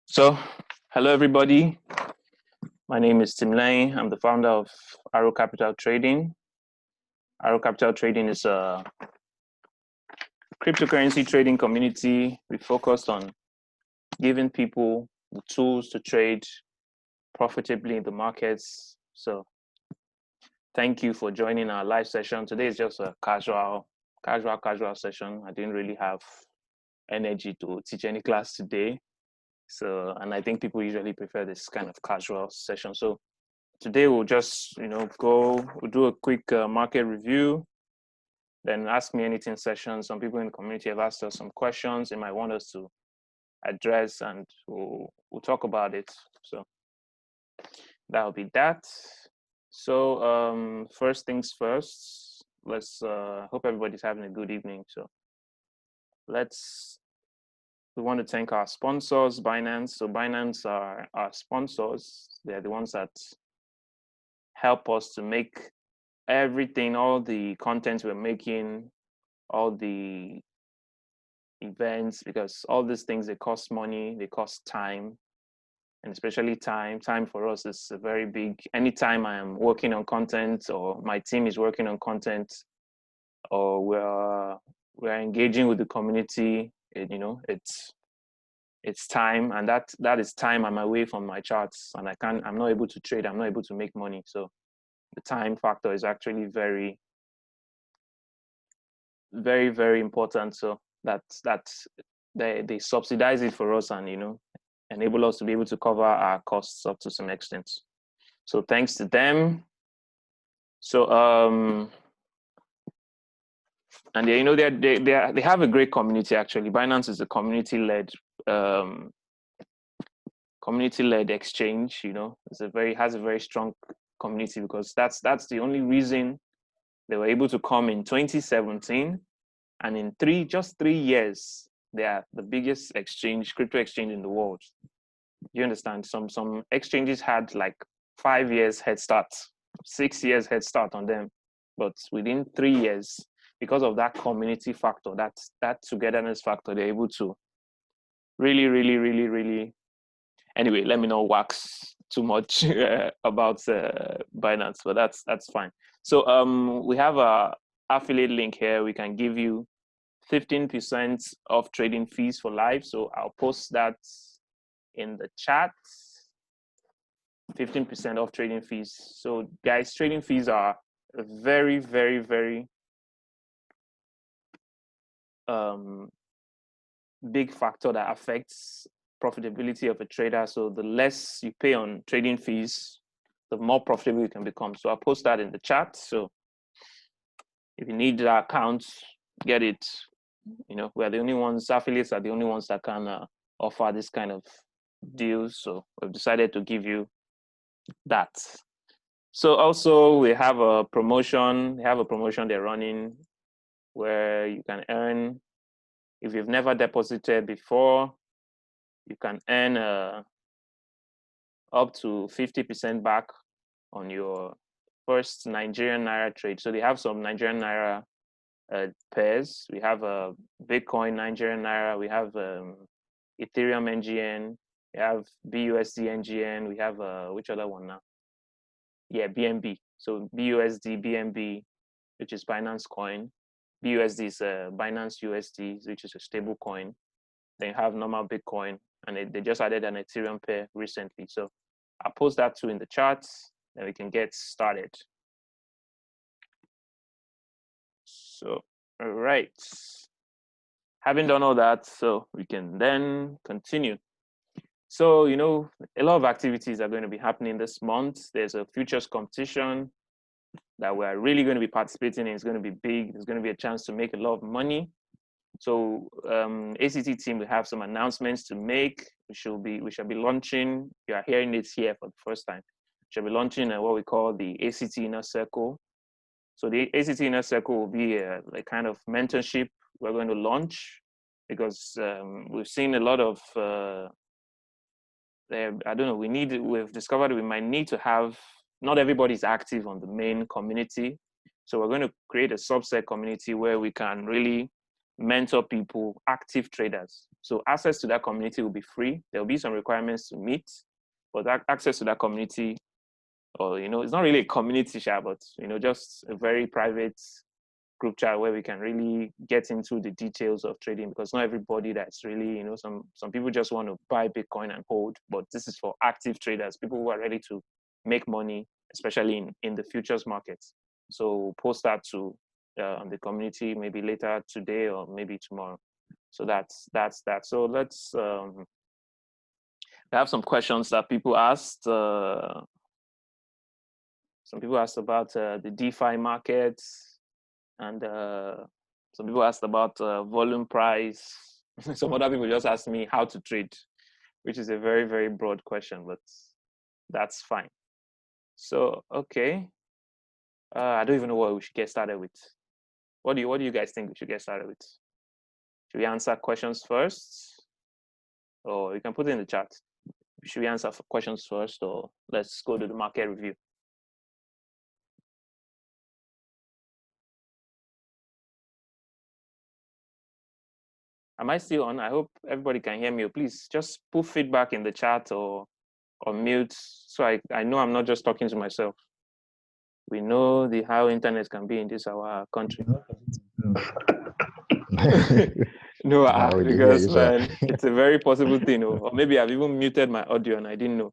So, hello everybody. My name is Tim Lane. I'm the founder of Arrow Capital Trading. Arrow Capital Trading is a cryptocurrency trading community. We focus on giving people the tools to trade profitably in the markets. So, thank you for joining our live session. Today is just a casual session. I didn't really have energy to teach any class today. So, and I think people usually prefer this kind of casual session. So, today we'll just, we'll do a quick market review, then ask me anything session. Some people in the community have asked us some questions they might want us to address, and we'll talk about it. So that'll be that. So first things first, let's hope everybody's having a good evening. So we want to thank our sponsors, Binance. So Binance are our sponsors. They're the ones that help us to make everything, all the content we're making, all the events, because all these things, they cost money, they cost time, and especially time. Time for us is a very big. Anytime I am working on content or my team is working on content or we're engaging with the community, it's time, and that is time I'm away from my charts, and I'm not able to trade, I'm not able to make money. So the time factor is actually very, very, very important. So they subsidize it for us and enable us to be able to cover our costs up to some extent. So thanks to them. So and they have a great community. Actually, Binance is a community-led exchange. Has a very strong community, because that's the only reason they were able to come in 2017, and in just 3 years, they are the biggest crypto exchange in the world. You understand? Some exchanges had like 5 years head start, 6 years head start on them, but within 3 years, because of that community factor, that togetherness factor, they're able to really, really, really, really. Anyway, let me not wax too much about Binance, but that's fine. So we have a affiliate link here. We can give you 15% off trading fees for live. So I'll post that in the chat. 15% off trading fees. So guys, trading fees are a very, very, very big factor that affects profitability of a trader. So the less you pay on trading fees, the more profitable you can become. So I'll post that in the chat. So if you need that account, get it. We're the only ones, affiliates are the only ones that can offer this kind of deals. So we've decided to give you that. So also we have a promotion. They have a promotion they're running where you can earn, if you've never deposited before, you can earn up to 50% back on your first Nigerian Naira trade. So they have some Nigerian Naira pairs. We have a Bitcoin Nigerian Naira. We have Ethereum NGN. We have BUSD NGN. We have which other one now? Yeah, BNB. So BUSD, BNB, which is Binance Coin. BUSD is Binance USD, which is a stable coin. Then you have normal Bitcoin, and they just added an Ethereum pair recently. So I'll post that too in the charts, then we can get started. So, all right. Having done all that, so we can then continue. So, a lot of activities are going to be happening this month. There's a futures competition that we're really going to be participating in. It's going to be big. There's going to be a chance to make a lot of money. So ACT team, we have some announcements to make. We shall be launching. You are hearing it here for the first time. We shall be launching what we call the ACT Inner Circle. So the ACT Inner Circle will be a kind of mentorship we're going to launch, because we've seen a lot of we've discovered we might need to have, not everybody's active on the main community. So we're going to create a subset community where we can really mentor people, active traders. So access to that community will be free. There will be some requirements to meet, but that access to that community, or it's not really a community chat, but just a very private group chat where we can really get into the details of trading, because not everybody that's really, some people just want to buy Bitcoin and hold, but this is for active traders, people who are ready to make money, especially in the futures markets. So post that to the community maybe later today or maybe tomorrow. So that's that. So let's I have some questions that people asked. Some people asked about the DeFi market, and some people asked about volume price. Some other people just asked me how to trade, which is a very, very broad question, but that's fine. So, okay. I don't even know what we should get started with. What do you guys think we should get started with? Should we answer questions first? Or you can put it in the chat. Should we answer questions first, or let's go to the market review? Am I still on? I hope everybody can hear me. Please just put feedback in the chat or mute, so I know I'm not just talking to myself. We know how internet can be in our country. No, because man, it's a very possible thing. Or maybe I've even muted my audio and I didn't know.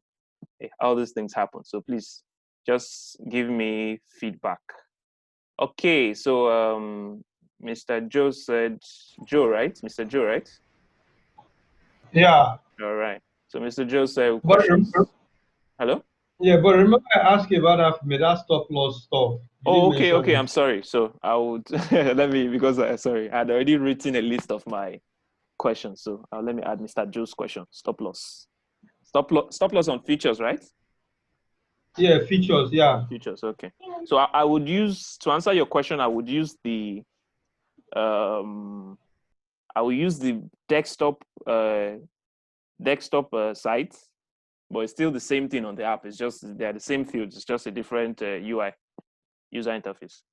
All these things happen. So please just give me feedback. Okay, so Mr. Joe said, Joe, right? Mr. Joe, right? Yeah. All right. So Mr. Joe said questions. Hello? Yeah, but remember I asked you about that stop loss stuff. Oh, okay. I'm sorry. So I would let me, because sorry, I had already written a list of my questions. So let me add Mr. Joe's question. Stop loss. Stop loss on futures, right? Yeah, futures. Yeah. Futures. Okay. So I would use, to answer your question, I would use the I will use the desktop site, but it's still the same thing on the app. It's just they're the same fields. It's just a different UI, user interface.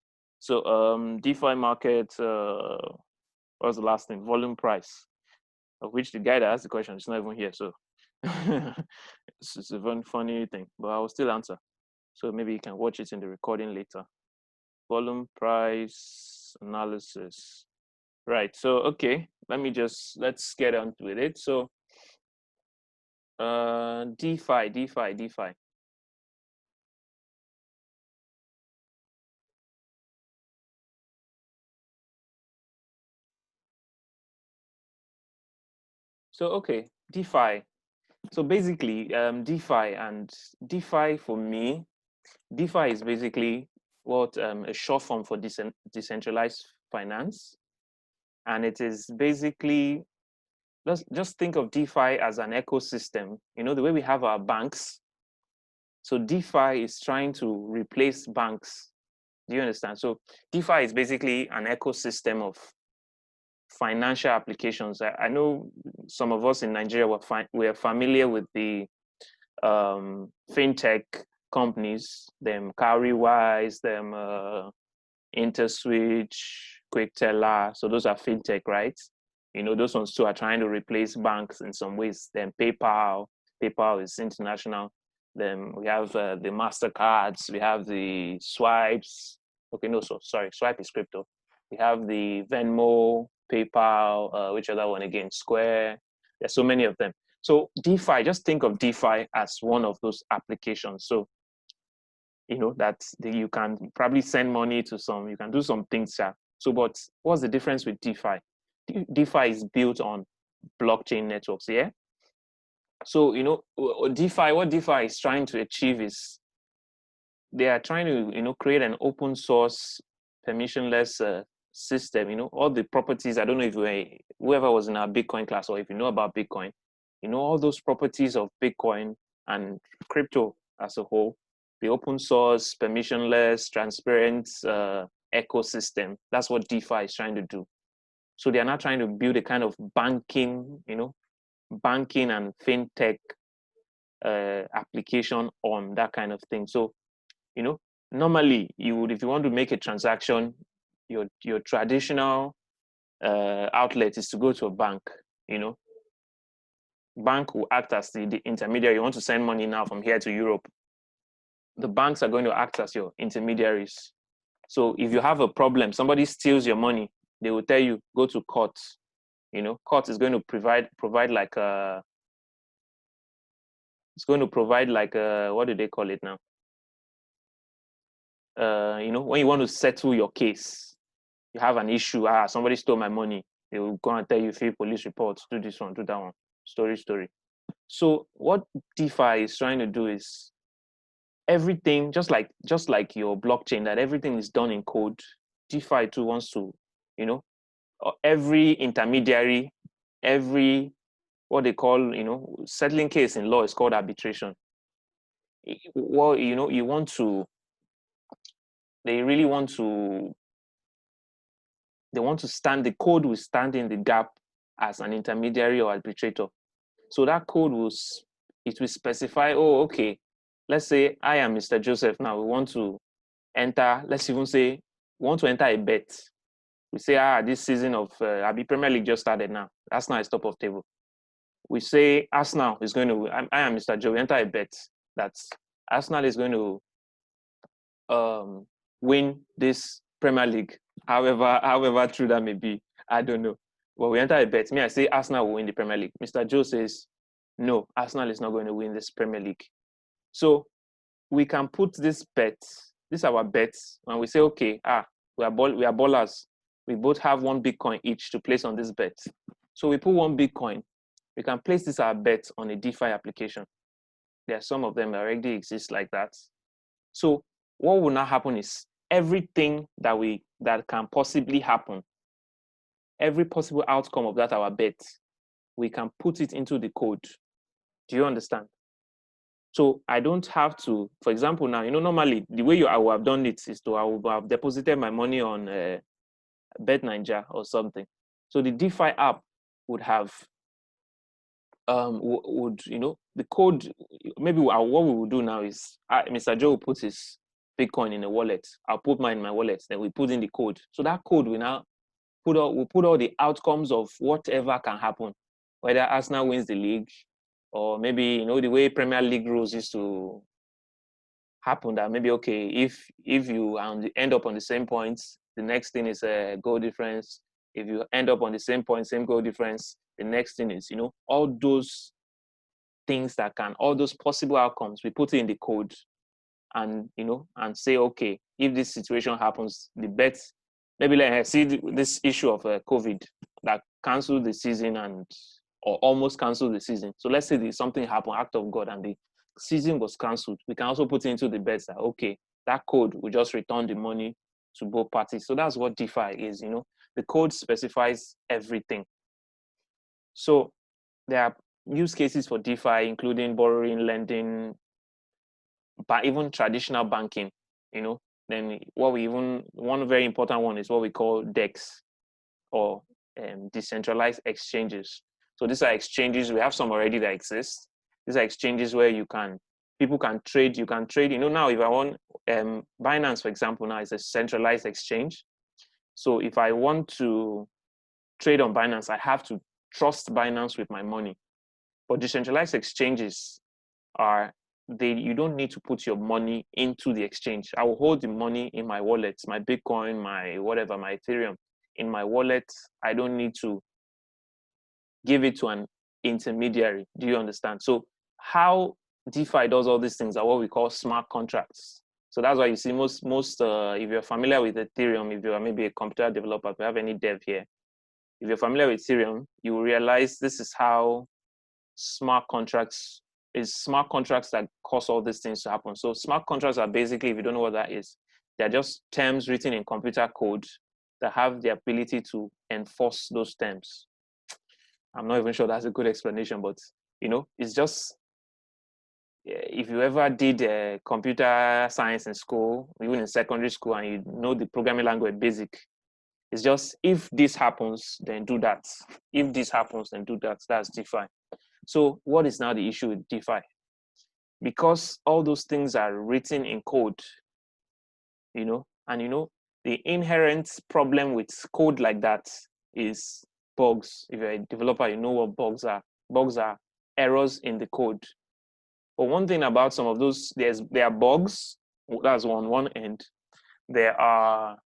So DeFi market. What was the last thing? Volume price, of which the guy that asked the question is not even here. So it's a very funny thing, but I will still answer. So maybe you can watch it in the recording later. Volume price analysis. Right. So okay, let's get on with it. So DeFi. So okay, DeFi. So basically, DeFi for me, DeFi is basically what a short form for decentralized finance, and it is basically, let's just think of DeFi as an ecosystem. The way we have our banks. So DeFi is trying to replace banks. Do you understand? So DeFi is basically an ecosystem of financial applications. I know some of us in Nigeria we're familiar with the fintech companies, them Cowrywise, them InterSwitch, QuickTeller. So those are fintech, right? Those ones too are trying to replace banks in some ways. Then PayPal is international. Then we have the MasterCards, we have the Swipes. Okay, no, so sorry, Swipe is crypto. We have the Venmo, PayPal, which other one again? Square. There's so many of them. So DeFi, just think of DeFi as one of those applications. So that you can probably send money to you can do some things. So, but what's the difference with DeFi? DeFi is built on blockchain networks, yeah? So, what DeFi is trying to achieve is they are trying to, create an open source, permissionless system. All the properties, I don't know if whoever was in our Bitcoin class, or if you know about Bitcoin, all those properties of Bitcoin and crypto as a whole, the open source, permissionless, transparent ecosystem. That's what DeFi is trying to do. So they are not trying to build a kind of banking and fintech application on that kind of thing. So, normally if you want to make a transaction, your traditional outlet is to go to a bank. You know, bank will act as the intermediary. You want to send money now from here to Europe. The banks are going to act as your intermediaries. So if you have a problem, somebody steals your money, they will tell you go to court. You know, court is going to provide like a. It's going to provide like a, what do they call it now? You know, when you want to settle your case, you have an issue. Somebody stole my money. They will go and tell you, fill police reports, do this one, do that one. Story. So what DeFi is trying to do is everything, just like your blockchain, that everything is done in code. DeFi too wants to, you know, every intermediary, every what they call, you know, settling case in law is called arbitration. Well, you know, they really want to, they want to stand, the code will stand in the gap as an intermediary or arbitrator. So that code will, it will specify, oh, okay, let's say I am Mr. Joseph now. We want to enter, let's even say, we want to enter a bet. We say, this season of Abi Premier League just started now. Arsenal is top of table. We say Arsenal is going to, I am Mr. Joe, we enter a bet that Arsenal is going to win this Premier League. However true that may be, I don't know. But we enter a bet. Me, I say Arsenal will win the Premier League. Mr. Joe says, no, Arsenal is not going to win this Premier League. So we can put this bet, this is our bets, and we say, okay, we are ballers. We both have one Bitcoin each to place on this bet. So we put one Bitcoin. We can place this our bet on a DeFi application. There are some of them that already exist like that. So what will now happen is everything that can possibly happen, every possible outcome of that our bet, we can put it into the code. Do you understand? So I don't have to, for example, now, you know, normally the way I would have done it is I would have deposited my money on Bet Ninja or something. So the DeFi app would have, you know, the code, maybe what we will do now is Mr. Joe will put his Bitcoin in a wallet. I'll put mine in my wallet. Then we put in the code. So that code will now we'll put all the outcomes of whatever can happen, whether Arsenal wins the league, or maybe, you know, the way Premier League rules used to happen, that maybe, okay, if you end up on the same points, the next thing is a goal difference. If you end up on the same point, same goal difference, the next thing is, you know, all those things all those possible outcomes, we put it in the code, and, you know, and say, okay, if this situation happens, the bet, maybe like see this issue of COVID that canceled the season or almost canceled the season. So let's say there's something happened, act of God, and the season was canceled. We can also put into the bets that, okay, that code will just return the money to both parties. So that's what DeFi is, you know. The code specifies everything. So there are use cases for DeFi, including borrowing, lending, but even traditional banking, you know. Then one very important one is what we call DEX, or decentralized exchanges. So these are exchanges, we have some already that exist. These are exchanges where people can trade, you know, now if I want, Binance, for example, now is a centralized exchange. So if I want to trade on Binance, I have to trust Binance with my money. But decentralized exchanges you don't need to put your money into the exchange. I will hold the money in my wallet, my Bitcoin, my whatever, my Ethereum in my wallet. I don't need to give it to an intermediary. Do you understand? So how DeFi does all these things are what we call smart contracts. So that's why you see most if you're familiar with Ethereum, if you are maybe a computer developer, if you have any dev here, if you're familiar with Ethereum, you will realize this is how smart contracts that cause all these things to happen. So smart contracts are basically, if you don't know what that is, they're just terms written in computer code that have the ability to enforce those terms. I'm not even sure that's a good explanation, but, you know, it's just, if you ever did computer science in school, even in secondary school, and you know the programming language BASIC, it's just, if this happens, then do that. If this happens, then do that. That's DeFi. So what is now the issue with DeFi? Because all those things are written in code, you know, and, you know, the inherent problem with code like that is bugs. If you're a developer, you know what bugs are. Bugs are errors in the code. But one thing about some of those, there are bugs. That's one end. There are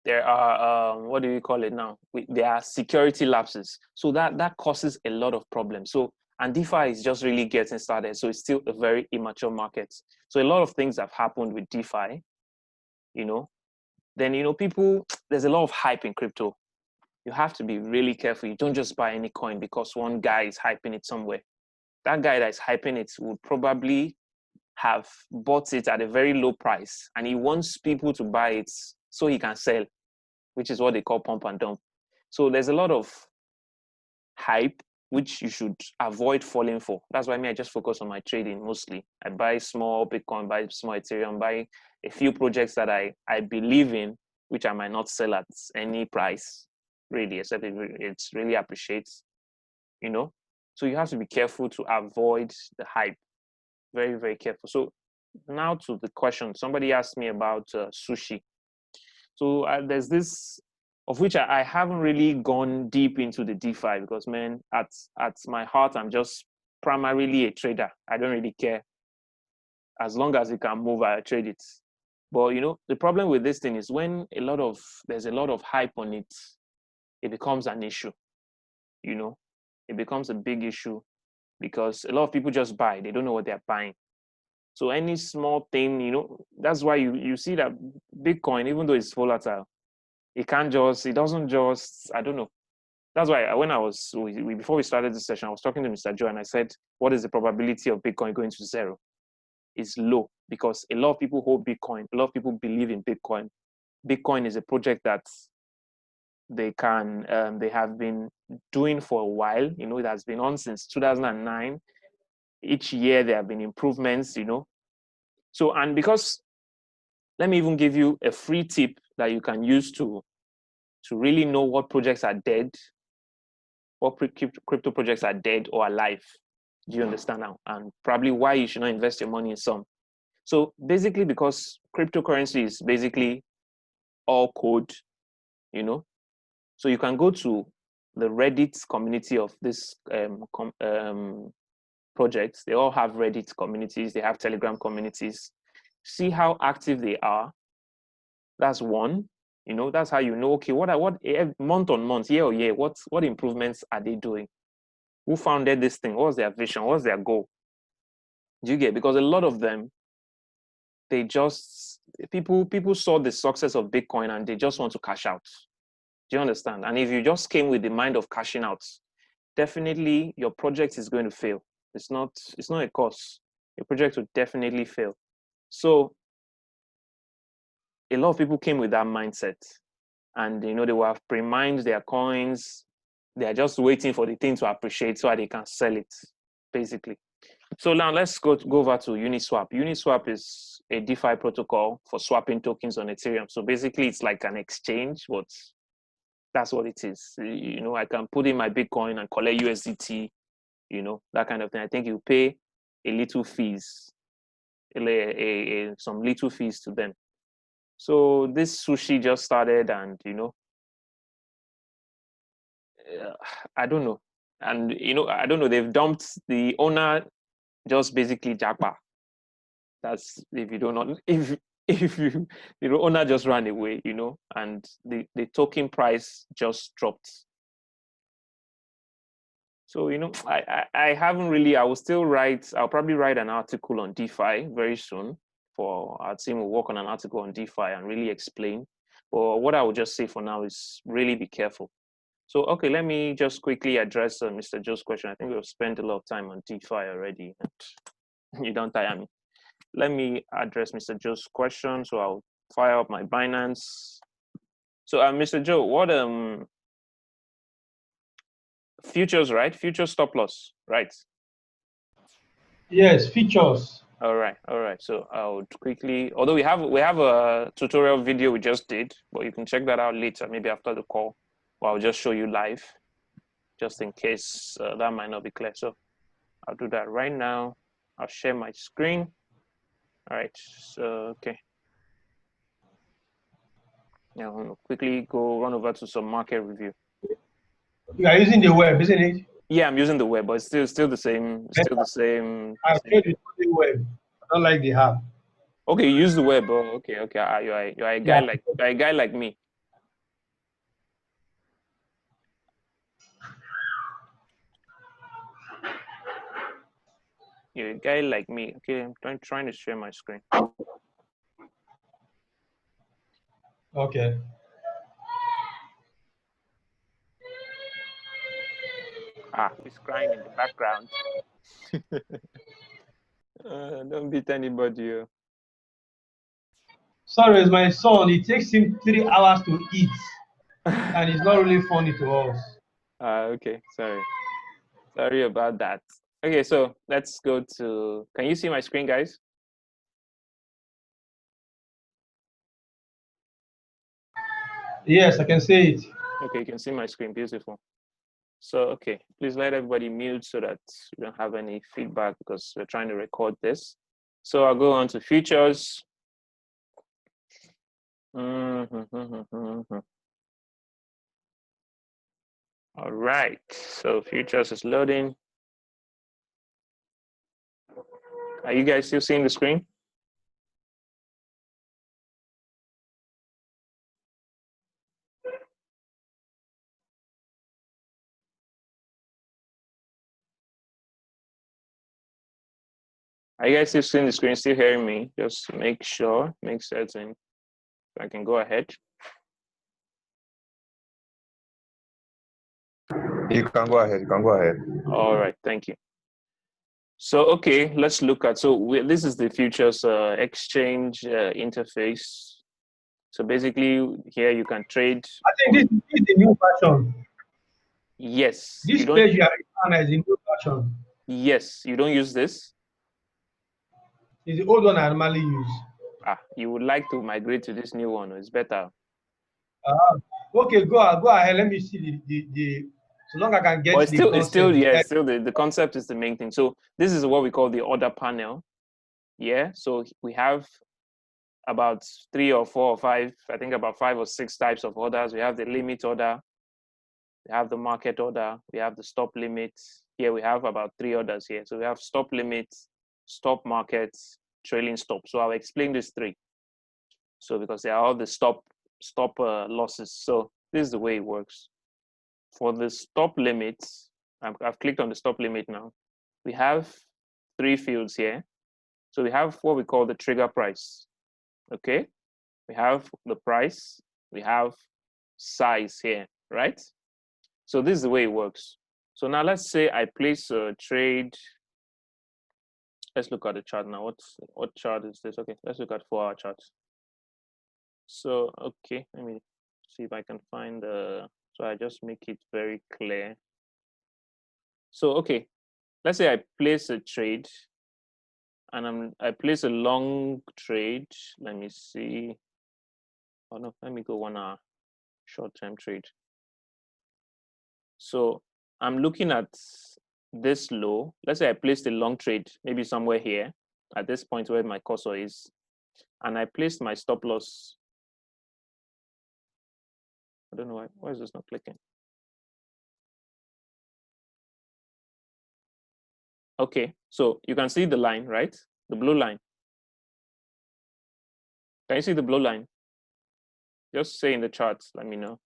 what do you call it now? There are security lapses. So that causes a lot of problems. So, and DeFi is just really getting started. So it's still a very immature market. So a lot of things have happened with DeFi, Then, people, there's a lot of hype in crypto. You have to be really careful. You don't just buy any coin because one guy is hyping it somewhere. That guy that is hyping it would probably have bought it at a very low price, and he wants people to buy it so he can sell, which is what they call pump and dump. So there's a lot of hype which you should avoid falling for. That's why I just focus on my trading mostly. I buy small Bitcoin, buy small Ethereum, buy a few projects that I believe in, which I might not sell at any price, really, except it's really appreciates, So you have to be careful to avoid the hype. Very, very careful. So now to the question. Somebody asked me about sushi. So there's this, of which I haven't really gone deep into the DeFi because, man, at my heart, I'm just primarily a trader. I don't really care. As long as it can move, I trade it. But, the problem with this thing is when there's a lot of hype on it, it becomes an issue, It becomes a big issue because a lot of people just buy. They don't know what they're buying. So any small thing, that's why you see that Bitcoin, even though it's volatile, it doesn't just, I don't know. That's why before we started this session, I was talking to Mr. Joe and I said, what is the probability of Bitcoin going to zero? It's low because a lot of people hold Bitcoin. A lot of people believe in Bitcoin. Bitcoin is a project that they have been doing for a while. It has been on since 2009. Each year there have been improvements, So, and because, let me even give you a free tip that you can use to really know what projects are dead, what crypto projects are dead or alive. Do you understand now? And probably why you should not invest your money in some. So basically, because cryptocurrency is basically all code, So you can go to the Reddit community of this projects. They all have Reddit communities. They have Telegram communities. See how active they are. That's one. That's how you know, okay, what month on month, year on year, what improvements are they doing? Who founded this thing? What's their vision? What's their goal? Do you get? Because a lot of them, people saw the success of Bitcoin and they just want to cash out. Do you understand? And if you just came with the mind of cashing out, definitely your project is going to fail. It's not a course. Your project will definitely fail. So a lot of people came with that mindset, and they will have pre-mined their coins. They are just waiting for the thing to appreciate so that they can sell it, basically. So now let's go over to Uniswap. Uniswap is a DeFi protocol for swapping tokens on Ethereum. So basically, it's like an exchange, but that's what it is. I can put in my Bitcoin and collect USDT, that kind of thing. I think you pay a little fees, some little fees to them. So this sushi just started, and I don't know, and I don't know. They've dumped the owner, just basically japa. That's if you don't know if you the owner just ran away, and the token price just dropped. So I haven't really. I'll probably write an article on DeFi very soon. For our team, we'll work on an article on DeFi and really explain. But what I would just say for now is really be careful. So, okay, let me just quickly address Mr. Joe's question. I think we've spent a lot of time on DeFi already, and you don't tire me. Let me address Mr. Joe's question. So I'll fire up my Binance. So, Mr. Joe, what futures, right? Future stop loss, right? Yes, features. All right. So I would quickly, although we have a tutorial video we just did, but you can check that out later, maybe after the call, or I'll just show you live, just in case that might not be clear. So I'll do that right now. I'll share my screen. All right. So okay. Yeah, I want to quickly go run over to some market review. You are using the web, isn't it? Yeah, I'm using the web, but it's still the same. It's still the same. I Same trade thing. with the web. I don't like the app. Okay, you use the web. Oh, okay, okay. You're a guy Yeah. like me. You're a guy like me. Okay, I'm trying to share my screen. Okay. Ah, he's crying in the background. Don't beat anybody. Sorry, it's my son. It takes him 3 hours to eat, and it's not really funny to us. Okay, sorry about that. Okay, so let's go to. Can you see my screen, guys? Yes, I can say it. Okay, you can see my screen. Beautiful. So, okay, please let everybody mute so that we don't have any feedback because we're trying to record this. So I'll go on to futures. All right, so futures is loading. Are you guys still seeing the screen? Are you guys still seeing the screen, still hearing me? Just make sure, make certain I can go ahead. You can go ahead. You can go ahead. All right, thank you. So, okay, let's look at, this is the futures exchange interface. So basically here you can trade. I think this is the new version. Yes, This you don't, page you are on is the new version. yes, you don't use this. It's the old one I normally use. You would like to migrate to this new one, it's better. Okay, go ahead. Let me see the so long I can But get the concept. yeah, still the concept is the main thing. So this is what we call the order panel. Yeah, so we have about 3 or 4 or 5, I think about 5 or 6 types of orders. We have the limit order, we have the market order, we have the stop limit. Here we have about 3 orders here. So we have stop limit, stop market, trailing stop. So I'll explain these 3. So because they are all the stop losses. So this is the way it works. For the stop limit, I've clicked on the stop limit now. We have 3 fields here. So we have what we call the trigger price. Okay, we have the price, we have size here, right? So this is the way it works. So now let's say I place a trade. Let's look at the chart now. What chart is this? Okay, let's look at 4-hour chart. So, okay, let me see if I can find so I just make it very clear. So, okay, let's say I place a trade and I place a long trade. Let me see. Oh no, let me go 1 hour short-term trade. So I'm looking at this low. Let's say I placed a long trade, maybe somewhere here at this point where my cursor is, and I placed my stop loss. I don't know why is this not clicking? Okay, so you can see the line, right? The blue line. Can you see the blue line? Just say in the charts, let me know.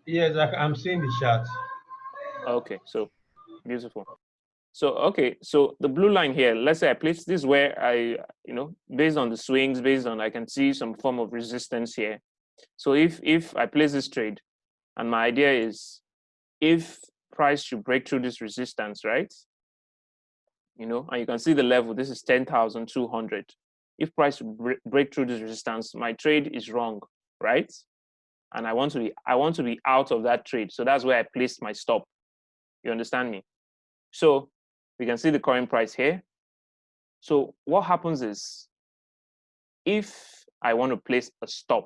Yes, I'm seeing the chart. Okay, so beautiful. So, okay, so the blue line here, let's say I place this where I, based on the swings, I can see some form of resistance here. So if I place this trade, and my idea is if price should break through this resistance, right? And you can see the level, this is 10,200. If price should break through this resistance, my trade is wrong, right? And I want to be out of that trade. So that's where I placed my stop. You understand me? So we can see the current price here. So what happens is if I want to place a stop,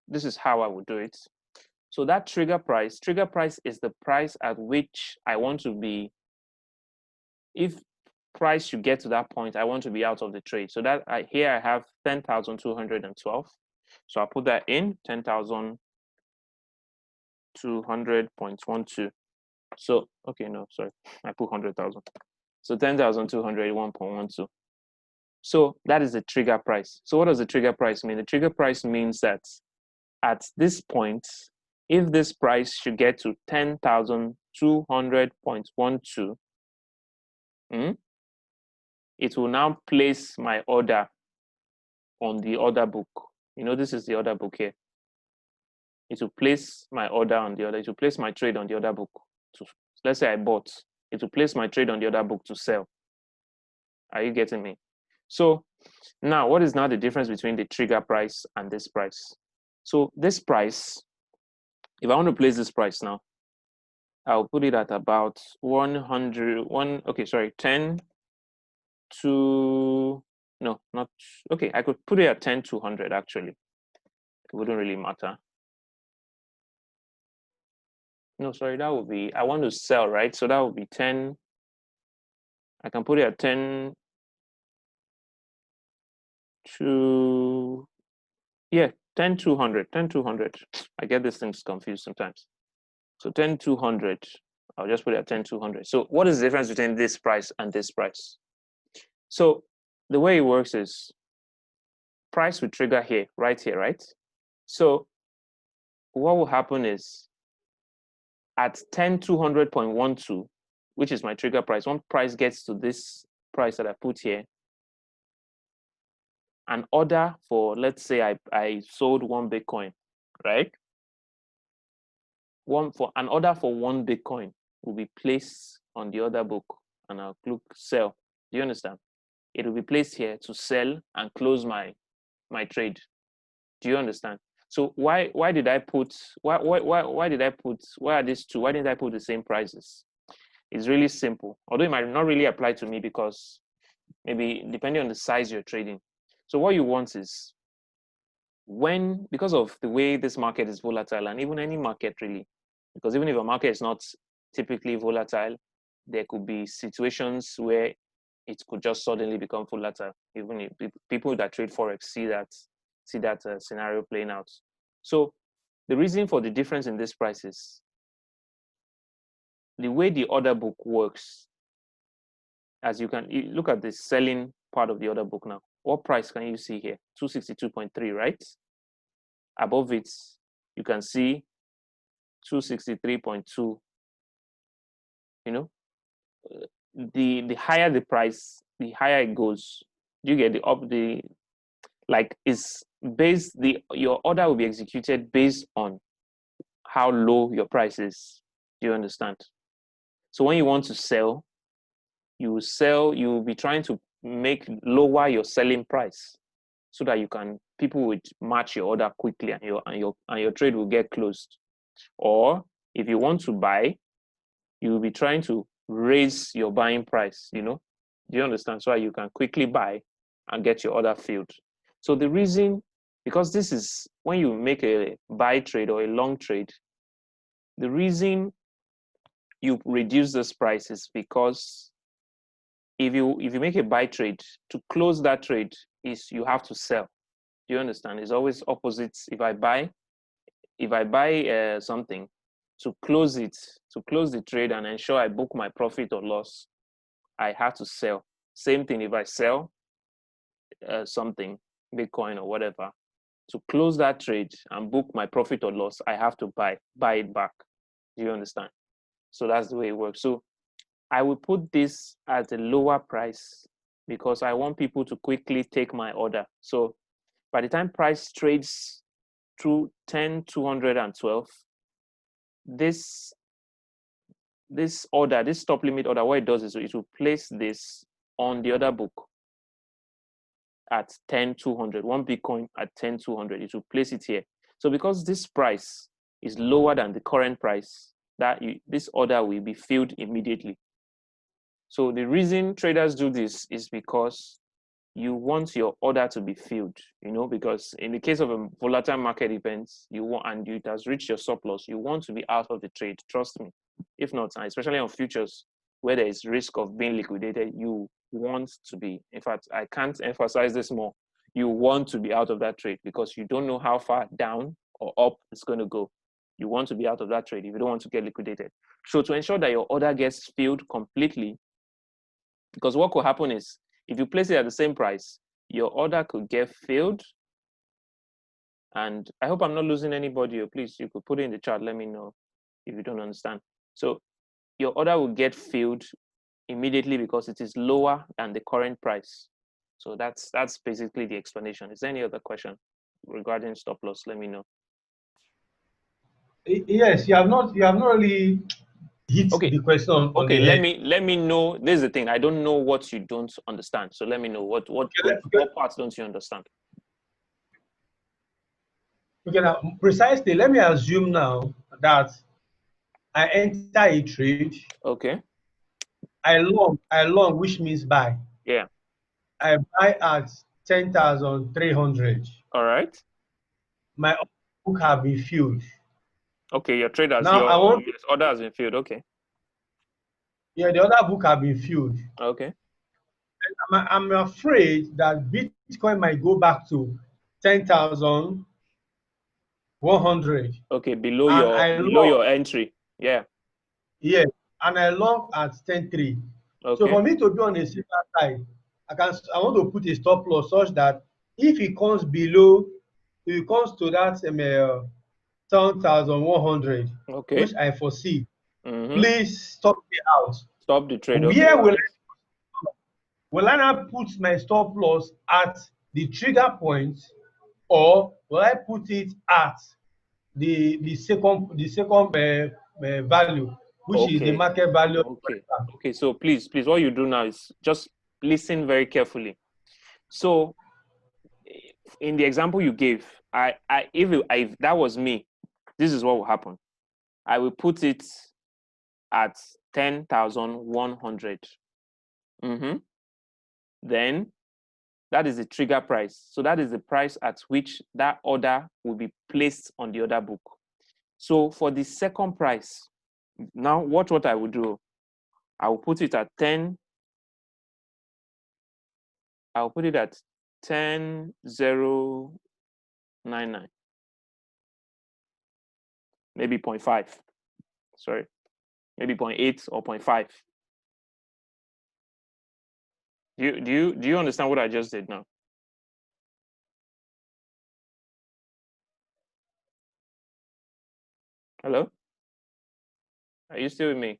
this is how I would do it. So that trigger price is the price at which I want to be. If price should get to that point, I want to be out of the trade. So that here I have 10,212. So I'll put that in 10,200.12. So, okay, no, sorry, I put 100,000. So 10,201.12. So that is the trigger price. So what does the trigger price mean? The trigger price means that at this point, if this price should get to 10,200.12, it will now place my order on the order book. You know, this is the order book here. It will place my order on the order. It will place my trade on the order book. Let's say I bought. It will place my trade on the order book to sell. Are you getting me? So now, what is now the difference between the trigger price and this price? So this price, if I want to place this price now, I'll put it at about 10 to, no, not, okay, I could put it at 10,200 actually. It wouldn't really matter. No, sorry, that would be, I want to sell, right? So that would be 10, I can put it at 10 to, yeah, 10,200, 10,200. I get these things confused sometimes. So 10,200, I'll just put it at 10,200. So what is the difference between this price and this price? So the way it works is price will trigger here, right? So what will happen is at 10,200.12, which is my trigger price, when price gets to this price that I put here, an order for, let's say I sold 1 Bitcoin, right? An order for 1 Bitcoin will be placed on the order book, and I'll click sell. Do you understand? It will be placed here to sell and close my trade. Do you understand? So why did I put why are these two? Why didn't I put the same prices? It's really simple. Although it might not really apply to me because maybe depending on the size you're trading. So what you want is because of the way this market is volatile, and even any market really, because even if a market is not typically volatile, there could be situations where it could just suddenly become volatile. Even if people that trade Forex see that scenario playing out. So the reason for the difference in this price is the way the order book works. As you can look at the selling part of the order book now. What price can you see here? 262.3, right? Above it, you can see 263.2. You know, the higher the price, the higher it goes. You get your order will be executed based on how low your price is. Do you understand? So when you want to sell, you will be trying to lower your selling price so that people would match your order quickly and your trade will get closed. Or if you want to buy, you will be trying to raise your buying price, Do you understand? So that you can quickly buy and get your order filled. So the reason, because this is when you make a buy trade or a long trade, the reason you reduce this price is because if you make a buy trade, to close that trade is you have to sell. Do you understand? It's always opposite. If I buy something, to close the trade and ensure I book my profit or loss, I have to sell. Same thing if I sell something, Bitcoin or whatever, to close that trade and book my profit or loss, I have to buy it back. Do you understand? So that's the way it works. So I will put this at a lower price because I want people to quickly take my order. So by the time price trades through 10,212, this stop limit order, what it does is it will place this on the order book at 10,200, 1 Bitcoin at 10,200. It will place it here. So because this price is lower than the current price, this order will be filled immediately. So the reason traders do this is because you want your order to be filled, because in the case of a volatile market event, and it has reached your stop loss, you want to be out of the trade. Trust me. If not, especially on futures where there is risk of being liquidated, you want to be. In fact, I can't emphasize this more. You want to be out of that trade because you don't know how far down or up it's going to go. You want to be out of that trade if you don't want to get liquidated. So to ensure that your order gets filled completely, because what could happen is if you place it at the same price, your order could get filled. And I hope I'm not losing anybody. Or please, you could put it in the chat. Let me know if you don't understand. So your order will get filled immediately because it is lower than the current price. So that's basically the explanation. Is there any other question regarding stop loss? Let me know. Yes, you have not really hit the question on Okay, the head. let me know. This is the thing. I don't know what you don't understand. So let me know what parts don't you understand? Okay, now precisely. Let me assume now that I enter a trade. Okay. I long, which means buy. Yeah. I buy at 10,300. All right. My book have been filled. Okay, your traders, Now I want. your order has been filled. Okay. Yeah, the other book have been filled. Okay. I'm afraid that Bitcoin might go back to 10,100. Okay, below And your entry. Yeah. yeah, and I long at 10.3. So Okay. for me to be on the safer side, I want to put a stop loss such that if it comes below, if it comes to that 10,100, Okay. which I foresee, Mm-hmm. please stop me out. Stop the trade. Okay. Where will I not put my stop loss at the trigger point, or will I put it at the second value, which is the Okay. market value? Okay. Okay. So please, what you do now is just listen very carefully. So in the example you gave, if that was me, this is what will happen. I will put it at 10,100. Mm-hmm. Then that is the trigger price. So that is the price at which that order will be placed on the order book. So for the second price, now watch what I will do. I will put it at 10. I'll put it at 10,099. Maybe 0.5. Sorry. Maybe 0.8 or 0.5. Do you understand what I just did now? Hello? Are you still with me?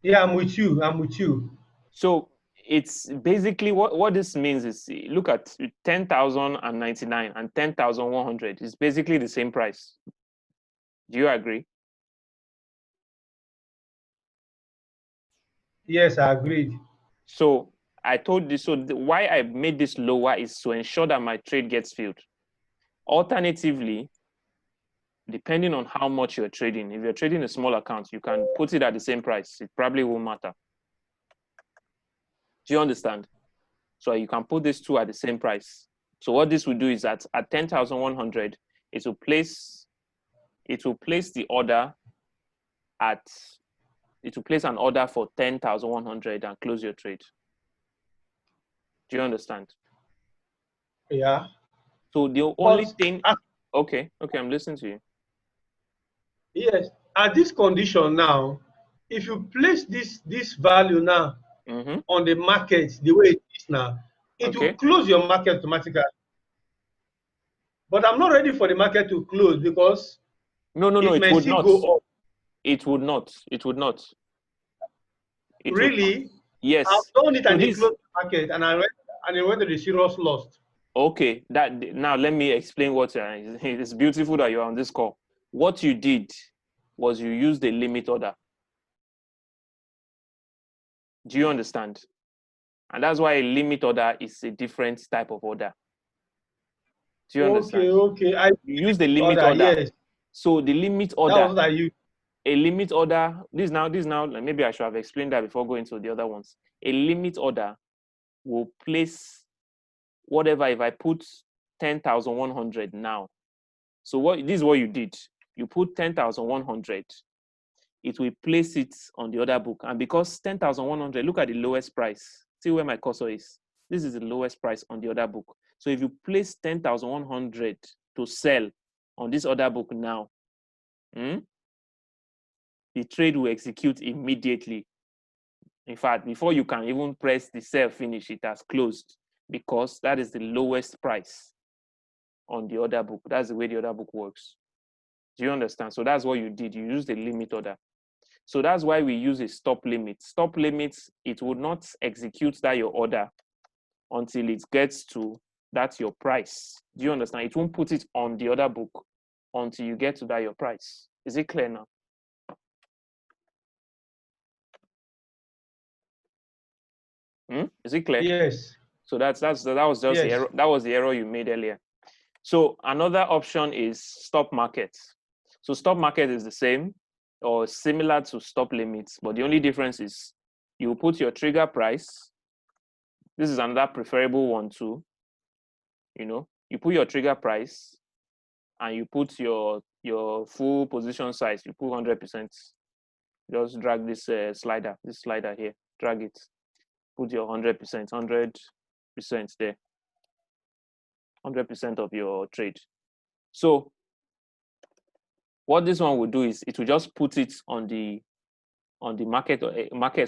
Yeah, I'm with you. So it's basically what this means is look at 10,099 and 10,100. It's basically the same price. Do you agree? Yes, I agreed. So I told this. So why I made this lower is to ensure that my trade gets filled. Alternatively, depending on how much you're trading, if you're trading a small account, you can put it at the same price. It probably won't matter. Do you understand? So you can put these two at the same price. So what this will do is that at 10,100, it will place the order at, it will place an order for 10,100 and close your trade. Do you understand? Yeah. So the only thing, okay, I'm listening to you. Yes, at this condition now, if you place this value now on the market the way it is now, it will close your market automatically. But I'm not ready for the market to close because no, it may would still not. go up. It would not. Really? Yes. I've done it and it closed the market, and it went to the serious loss. Okay, now let me explain what it's beautiful that you're on this call. What you did was you used a limit order. Do you understand? And that's why a limit order is a different type of order. Do you understand? Okay. You use the limit order. Yes. So the limit order. That was what I used. A limit order. This now. Maybe I should have explained that before going to the other ones. A limit order will place whatever. If I put 10,100 now. So this is what you did. You put 10,100. It will place it on the other book, and because 10,100. Look at the lowest price. See where my cursor is. This is the lowest price on the order book. So if you place 10,100 to sell on this order book now, the trade will execute immediately. In fact, before you can even press the sell finish, it has closed, because that is the lowest price on the order book. That's the way the order book works. Do you understand? So that's what you did. You used a limit order. So that's why we use a stop limit. Stop limits, it would not execute that your order until it gets to that's your price. Do you understand? It won't put it on the order book until you get to that your price. Is it clear now? Is it clear? Yes. So that was just the error. That was the error you made earlier. So another option is stop market. So stop market is the same or similar to stop limits, but the only difference is you put your trigger price. This is another preferable one too. You put your trigger price and you put your full position size. You put 100%. Just drag this slider here. Drag it. Put your 100%, 100% there. 100% of your trade. So what this one will do is it will just put it on the market.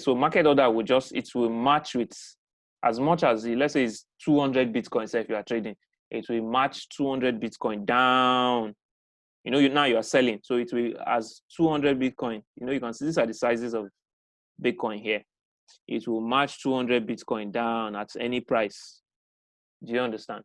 So market order it will match with as much as let's say it's 200 Bitcoin. Say if you are trading, it will match 200 Bitcoin down. Now you are selling, so it will as 200 Bitcoin. You can see these are the sizes of Bitcoin here. It will match 200 Bitcoin down at any price. Do you understand?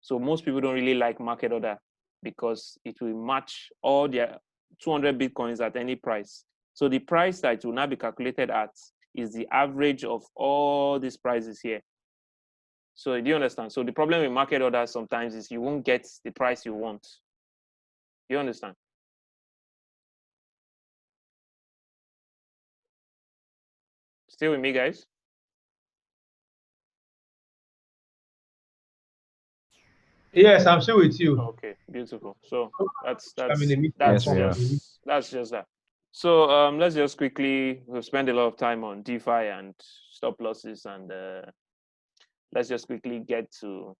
So most people don't really like market order because it will match all their 200 Bitcoins at any price. So the price that it will now be calculated at is the average of all these prices here. So do you understand? So the problem with market order sometimes is you won't get the price you want. Do you understand? Still with me, guys? Yes, I'm still with you. Okay, beautiful. So that's just that. So let's just quickly, we'll spend a lot of time on DeFi and stop losses, and let's quickly get to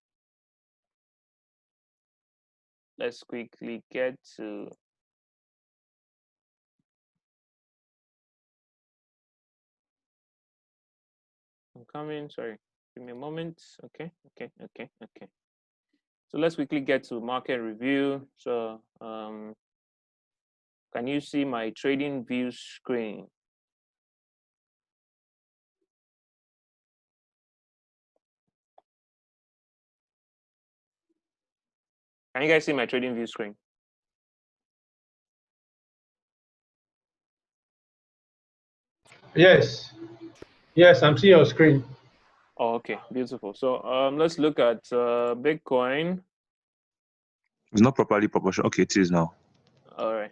I'm coming, sorry. Give me a moment. Okay. So let's quickly get to market review. So can you see my trading view screen? Can you guys see my trading view screen? Yes, I'm seeing your screen. Oh, okay, beautiful. So let's look at Bitcoin. It's not properly proportional. Okay, it is now. All right.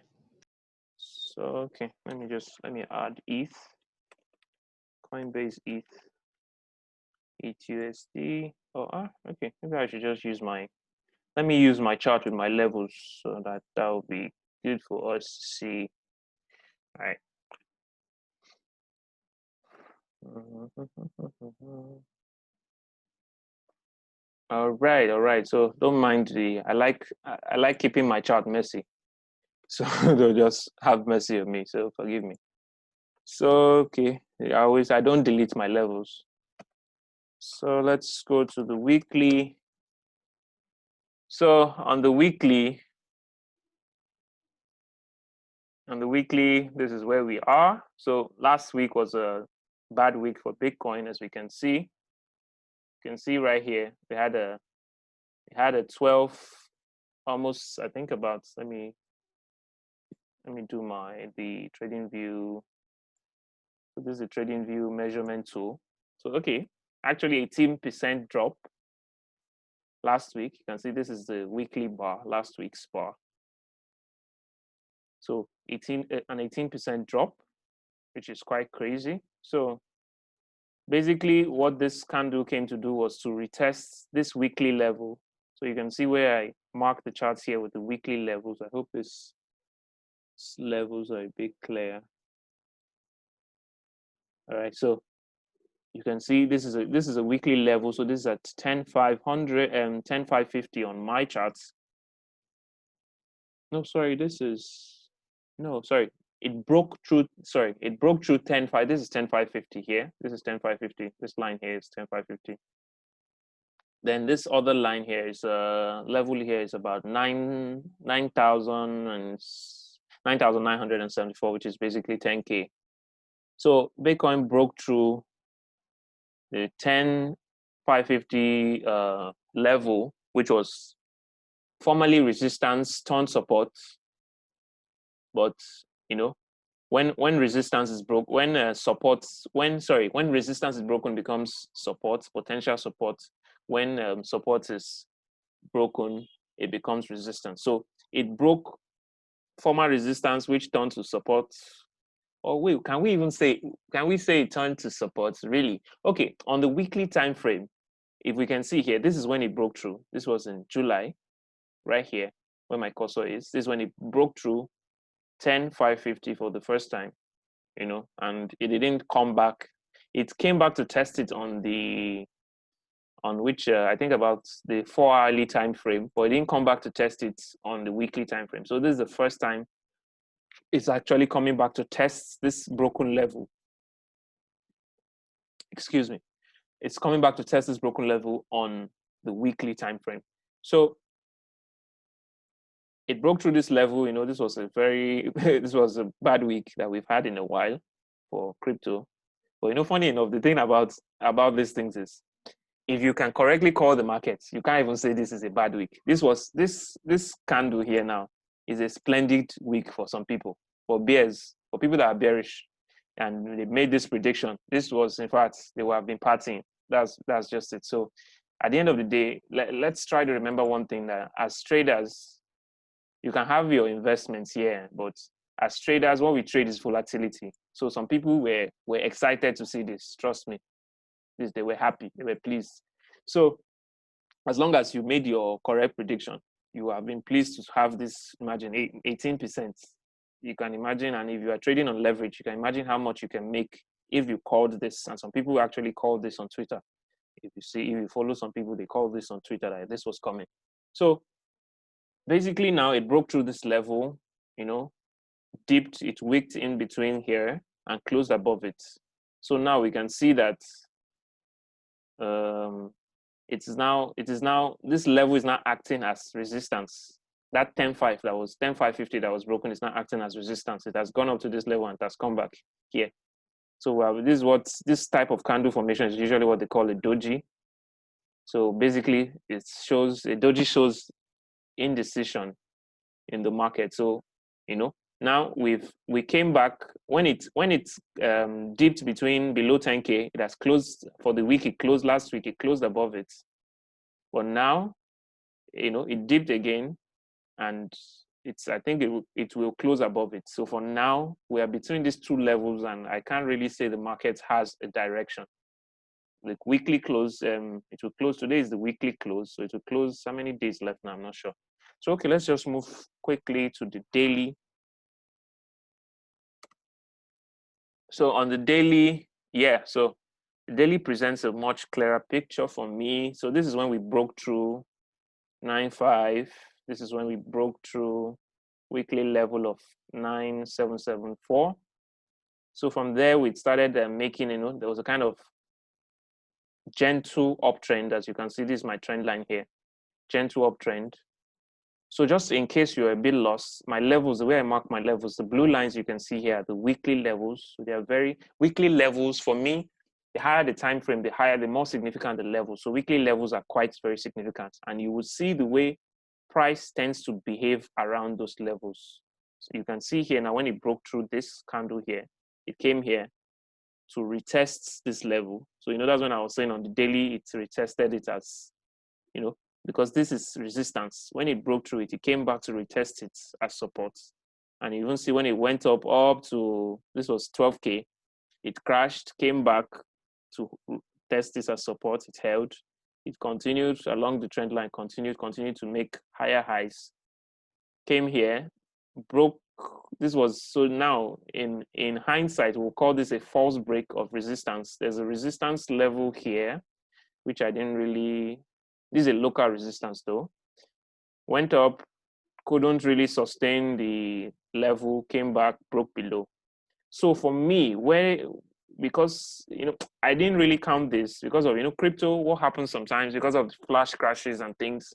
So okay, let me add ETH, Coinbase ETH, ETUSD. Okay. Maybe I should just use let me use my chart with my levels so that will be good for us to see. All right. All right. So don't mind I like keeping my chart messy. So they'll just have mercy on me. So forgive me. So okay, I don't delete my levels. So let's go to the weekly. So on the weekly, this is where we are. So last week was a bad week for Bitcoin, as we can see. You can see right here, we had a 12, almost, I think about, let me do the trading view. So this is the trading view measurement tool. So okay, actually 18% drop last week. You can see this is the weekly bar, last week's bar. So an 18% drop, which is quite crazy. So basically what this candle came to do was to retest this weekly level. So you can see where I mark the charts here with the weekly levels. I hope these levels are a bit clear. All right, so you can see this is a weekly level. So this is at 10,500 and 10,550 on my charts. No, sorry, this is no, sorry. It broke through. Sorry, it broke through 10,5. This is 10,550 here. This is 10,550. This line here is 10,550. Then this other line here is level here is about 9,974, which is basically 10K. So Bitcoin broke through the 10,550 level, which was formerly resistance turned support. But you know, when resistance is broke, when when resistance is broken becomes support, potential support. When support is broken, it becomes resistance. So it broke former resistance, which turned to support. Or wait, can we say it turned to support? Really? Okay, on the weekly time frame, if we can see here, this is when it broke through. This was in July, right here, where my cursor is. This is when it broke through 10,550 for the first time, you know, and it didn't come back. It came back to test it on which I think about the 4-hourly time frame, but it didn't come back to test it on the weekly time frame. So this is the first time it's actually coming back to test this broken level. Excuse me. It's coming back to test this broken level on the weekly time frame. So it broke through this level. You know, this was a bad week that we've had in a while for crypto. But you know, funny enough, the thing about these things is, if you can correctly call the markets, you can't even say this is a bad week. This candle here now is a splendid week for some people, for bears, for people that are bearish, and they made this prediction. This was, in fact, they would have been partying. That's just it. So at the end of the day, let's try to remember one thing, that as traders, you can have your investments here, but as traders, what we trade is volatility. So some people were excited to see this. Trust me. They were happy, they were pleased. So as long as you made your correct prediction, you have been pleased to have this, imagine 18%. You can imagine, and if you are trading on leverage, you can imagine how much you can make if you called this. And some people actually called this on Twitter. If you follow some people, they call this on Twitter that this was coming. So basically now it broke through this level, you know, dipped, it wicked in between here and closed above it. So now we can see that it is now this level is now acting as resistance. That 10.5 that was 10.550 that was broken is now acting as resistance. It has gone up to this level and it has come back here. So this type of candle formation is usually what they call a doji. So basically, a doji shows indecision in the market. So you know, now we came back when it dipped below 10K. It has closed for the week. It closed last week. It closed above it, but now, you know, it dipped again, and I think it will close above it. So for now, we are between these two levels, and I can't really say the market has a direction. The weekly close, it will close. Today is the weekly close, so it will close. How many days left now? I'm not sure. So okay, let's just move quickly to the daily. So on the daily, so the daily presents a much clearer picture for me. So this is when we broke through 9.5. This is when we broke through weekly level of 9.774. So from there, we started making, you know, there was a kind of gentle uptrend. As you can see, this is my trend line here, gentle uptrend. So just in case you're a bit lost, my levels, the way I mark my levels, the blue lines you can see here are the weekly levels. So they are very weekly levels for me. The higher the time frame, the more significant the level. So weekly levels are quite very significant, and you will see the way price tends to behave around those levels. So you can see here now, when it broke through this candle here, it came here to retest this level. So you know, that's when I was saying on the daily, it retested it as, you know, because this is resistance. When it broke through it, it came back to retest it as support. And you even see when it went up to, this was 12K, it crashed, came back to test this as support, it held. It continued along the trend line, continued to make higher highs. Came here, broke this was, so now in hindsight, we'll call this a false break of resistance. There's a resistance level here, which I didn't really, this is a local resistance though. Went up, couldn't really sustain the level, came back, broke below. So for me, because I didn't really count this because of crypto, what happens sometimes because of flash crashes and things.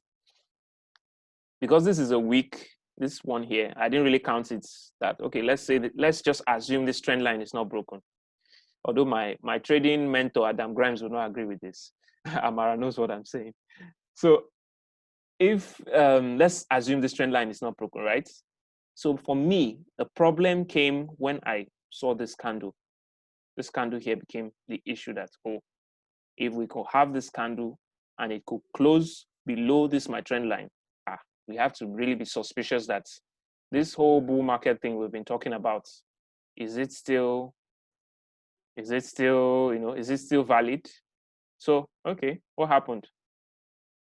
Because this is a week, this one here, I didn't really count it that, okay, let's just assume this trend line is not broken. Although my trading mentor, Adam Grimes, will not agree with this. Amara knows what I'm saying. So if, let's assume this trend line is not broken, right? So for me, the problem came when I saw this candle. This candle here became the issue that, oh, if we could have this candle and it could close below this my trend line, we have to really be suspicious that this whole bull market thing we've been talking about, is it still valid? So, okay, what happened?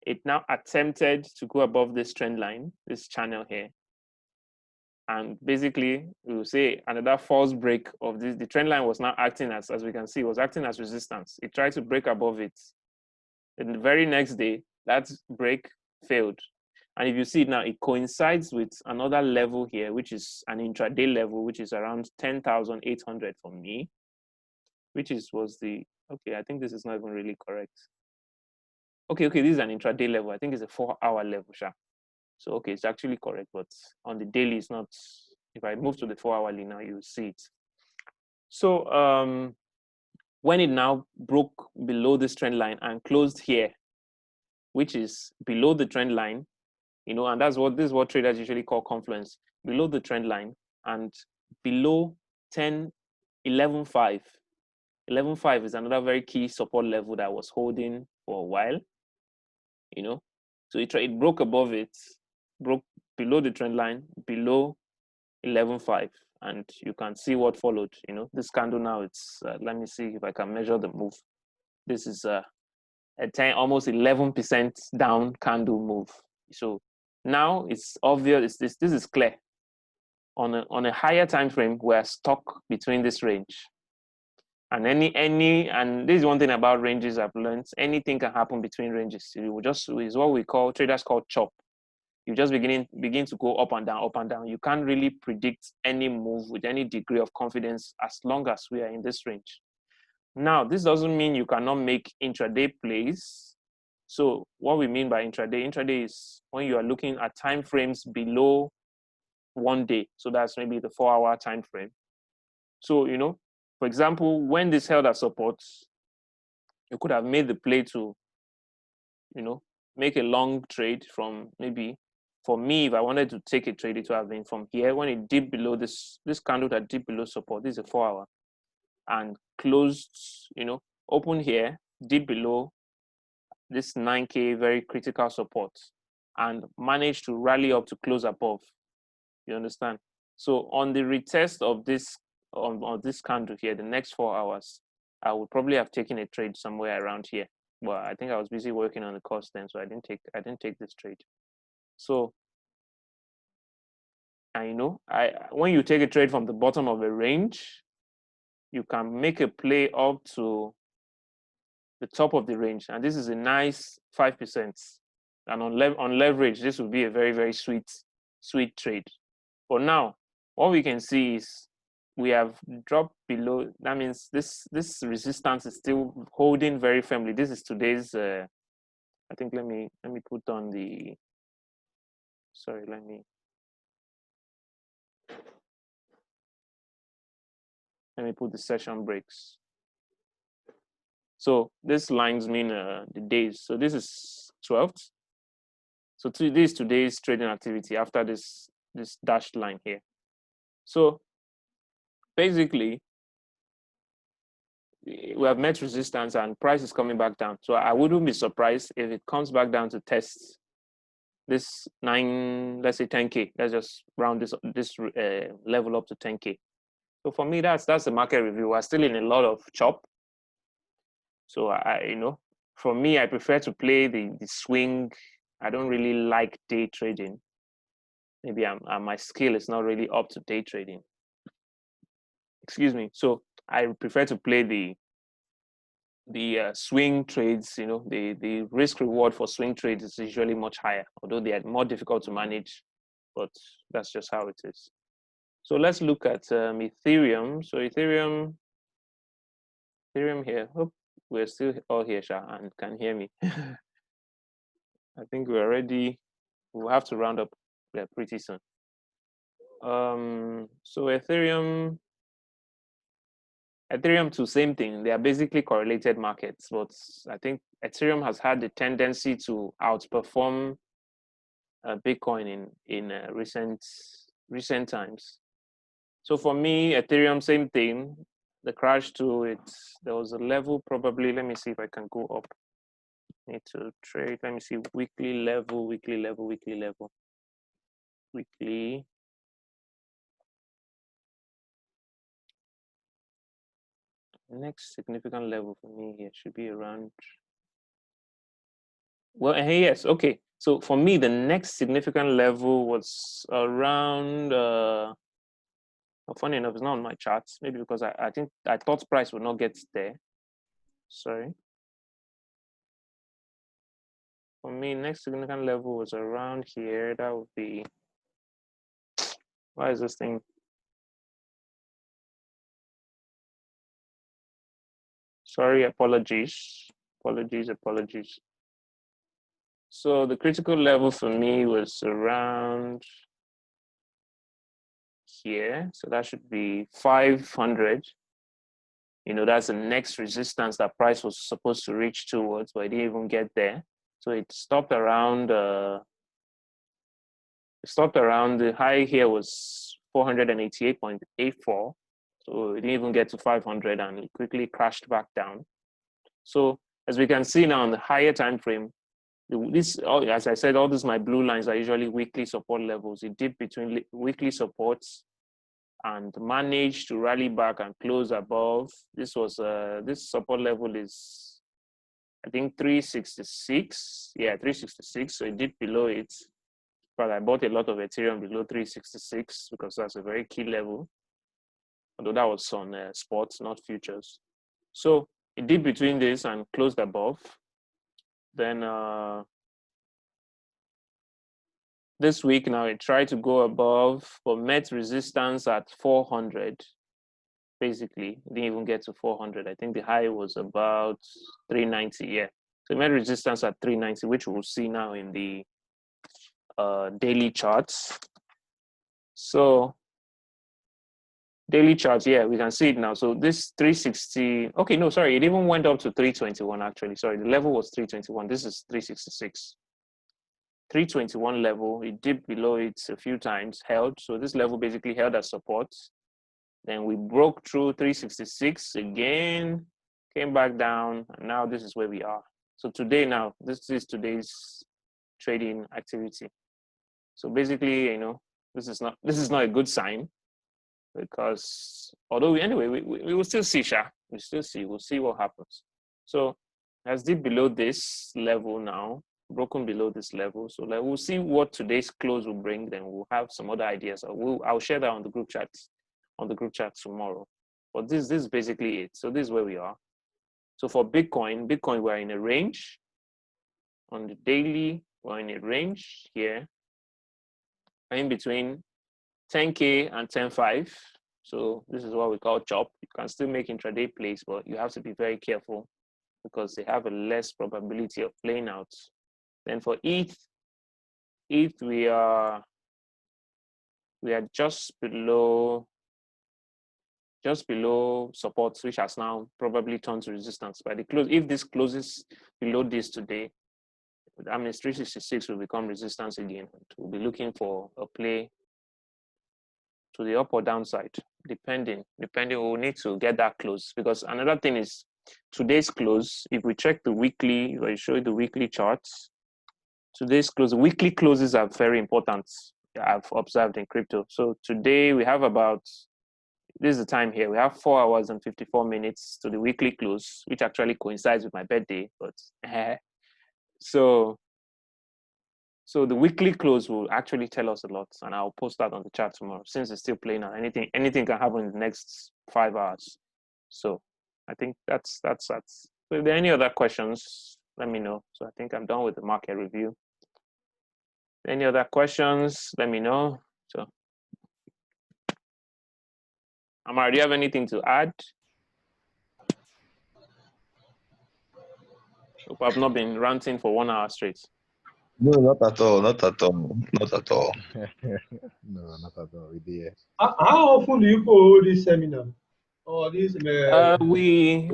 It now attempted to go above this trend line, this channel here. And basically, we will say another false break of this. The trend line was now acting as we can see, was acting as resistance. It tried to break above it. And the very next day, that break failed. And if you see it now, it coincides with another level here, which is an intraday level, which is around 10,800 for me, which was the, okay, I think this is not even really correct. Okay, this is an intraday level. I think it's a 4-hour level, sure. So, okay, it's actually correct, but on the daily, it's not. If I move to the 4-hourly now, you'll see it. So when it now broke below this trend line and closed here, which is below the trend line, and this is what traders usually call confluence, below the trend line and below 11.5. 11.5 is another very key support level that was holding for a while, So it broke above it, broke below the trend line, below 11.5, and you can see what followed. This candle now, it's let me see if I can measure the move. This is a 10, almost 11% down candle move. So now it's obvious. This is clear. On a higher time frame, we're stuck between this range. And and this is one thing about ranges I've learned. Anything can happen between ranges. It will just is what we call, traders call chop. You just begin to go up and down, up and down. You can't really predict any move with any degree of confidence as long as we are in this range. Now, this doesn't mean you cannot make intraday plays. So what we mean by intraday is when you are looking at time frames below 1 day. So that's maybe the 4-hour time frame. So, for example, when this held as support, you could have made the play to, make a long trade from maybe, for me, if I wanted to take a trade, it would have been from here when it dipped below this candle that dipped below support. This is a 4-hour and closed, open here, dip below this 9K very critical support and managed to rally up to close above. You understand? So on the retest of this on this candle here, the next 4 hours, I would probably have taken a trade somewhere around here. Well, I think I was busy working on the course then, so I didn't take this trade. So, and when you take a trade from the bottom of a range, you can make a play up to the top of the range, and this is a nice 5%. And on leverage, this would be a very, very sweet trade. But now, what we can see is we have dropped below. That means this resistance is still holding very firmly. This is today's. I think let me put on the. Sorry, let me put the session breaks. So these lines mean the days. So this is 12th. So this is today's trading activity after this dashed line here. So basically, we have met resistance and price is coming back down. So I wouldn't be surprised if it comes back down to test this let's say 10K. Let's just round this level up to 10K. So for me, that's the market review. We're still in a lot of chop. So for me, I prefer to play the swing. I don't really like day trading. maybe my skill is not really up to day trading. Excuse me. So I prefer to play the swing trades. You know, the risk reward for swing trades is usually much higher, although they are more difficult to manage. But that's just how it is. So let's look at Ethereum. So Ethereum here. Hope we're still all here, Sha, and can hear me. I think we're ready. We'll have to round up pretty soon. So Ethereum too, same thing. They are basically correlated markets, but I think Ethereum has had the tendency to outperform Bitcoin in recent times. So for me, Ethereum, same thing. The crash to it, there was a level probably. Let me see if I can go up. Need to trade. Let me see weekly level. Next significant level for me here should be around. Well, yes, okay. So for me, the next significant level was around. Funny enough, it's not on my charts. Maybe because I think I thought price would not get there. Sorry. For me, next significant level was around here. That would be. Why is this thing? Sorry, apologies. So the critical level for me was around here. So that should be 500. You know, that's the next resistance that price was supposed to reach towards, but it didn't even get there. So it stopped around. The high here was 488.84. So it didn't even get to 500, and it quickly crashed back down. So as we can see now on the higher time frame, as I said, all these my blue lines are usually weekly support levels. It dipped between weekly supports and managed to rally back and close above. This support level is, I think, 366. Yeah, 366. So it dipped below it. But I bought a lot of Ethereum below 366 because that's a very key level. Although that was on spots, not futures. So it dipped between this and closed above. Then this week now it tried to go above, but met resistance at 400. Basically, it didn't even get to 400. I think the high was about 390. Yeah, so it met resistance at 390, which we'll see now in the daily charts. So daily charts, yeah, we can see it now. So this 360. Okay, no, sorry, it even went up to 321. Actually, sorry, the level was 321. This is 366. 321 level, it dipped below it a few times, held. So this level basically held as support. Then we broke through 366 again, came back down, and now this is where we are. So today now, this is today's trading activity. So basically, you know, this is not a good sign, because although we will still see, we'll see what happens. So as dipped below this level now, broken below this level. So like we'll see what today's close will bring. Then we'll have some other ideas. I'll share that on the group chat tomorrow. But this is basically it. So this is where we are. So for Bitcoin, we're in a range. On the daily, we're in a range here, in between 10K and 10.5. So this is what we call chop. You can still make intraday plays, but you have to be very careful because they have a less probability of playing out. Then for ETH we are just below support, which has now probably turned to resistance. By the close, if this closes below this today, that means 366 will become resistance again. We'll be looking for a play to the up or downside, depending. We'll need to get that close, because another thing is today's close. If we check the weekly, if I show you the weekly charts, today's close, weekly closes are very important. I've observed in crypto. So today we have about, this is the time here, we have 4 hours and 54 minutes to the weekly close, which actually coincides with my birthday. But so So the weekly close will actually tell us a lot, and I'll post that on the chat tomorrow. Since it's still playing out, anything can happen in the next 5 hours. So I think that's that. So if there are any other questions, let me know. So I think I'm done with the market review. Any other questions? Let me know. So Amara, do you have anything to add? Hope I've not been ranting for 1 hour straight. No, not at all. Not at all. Not at all. No, not at all. We did. How often do you hold this seminar or this? We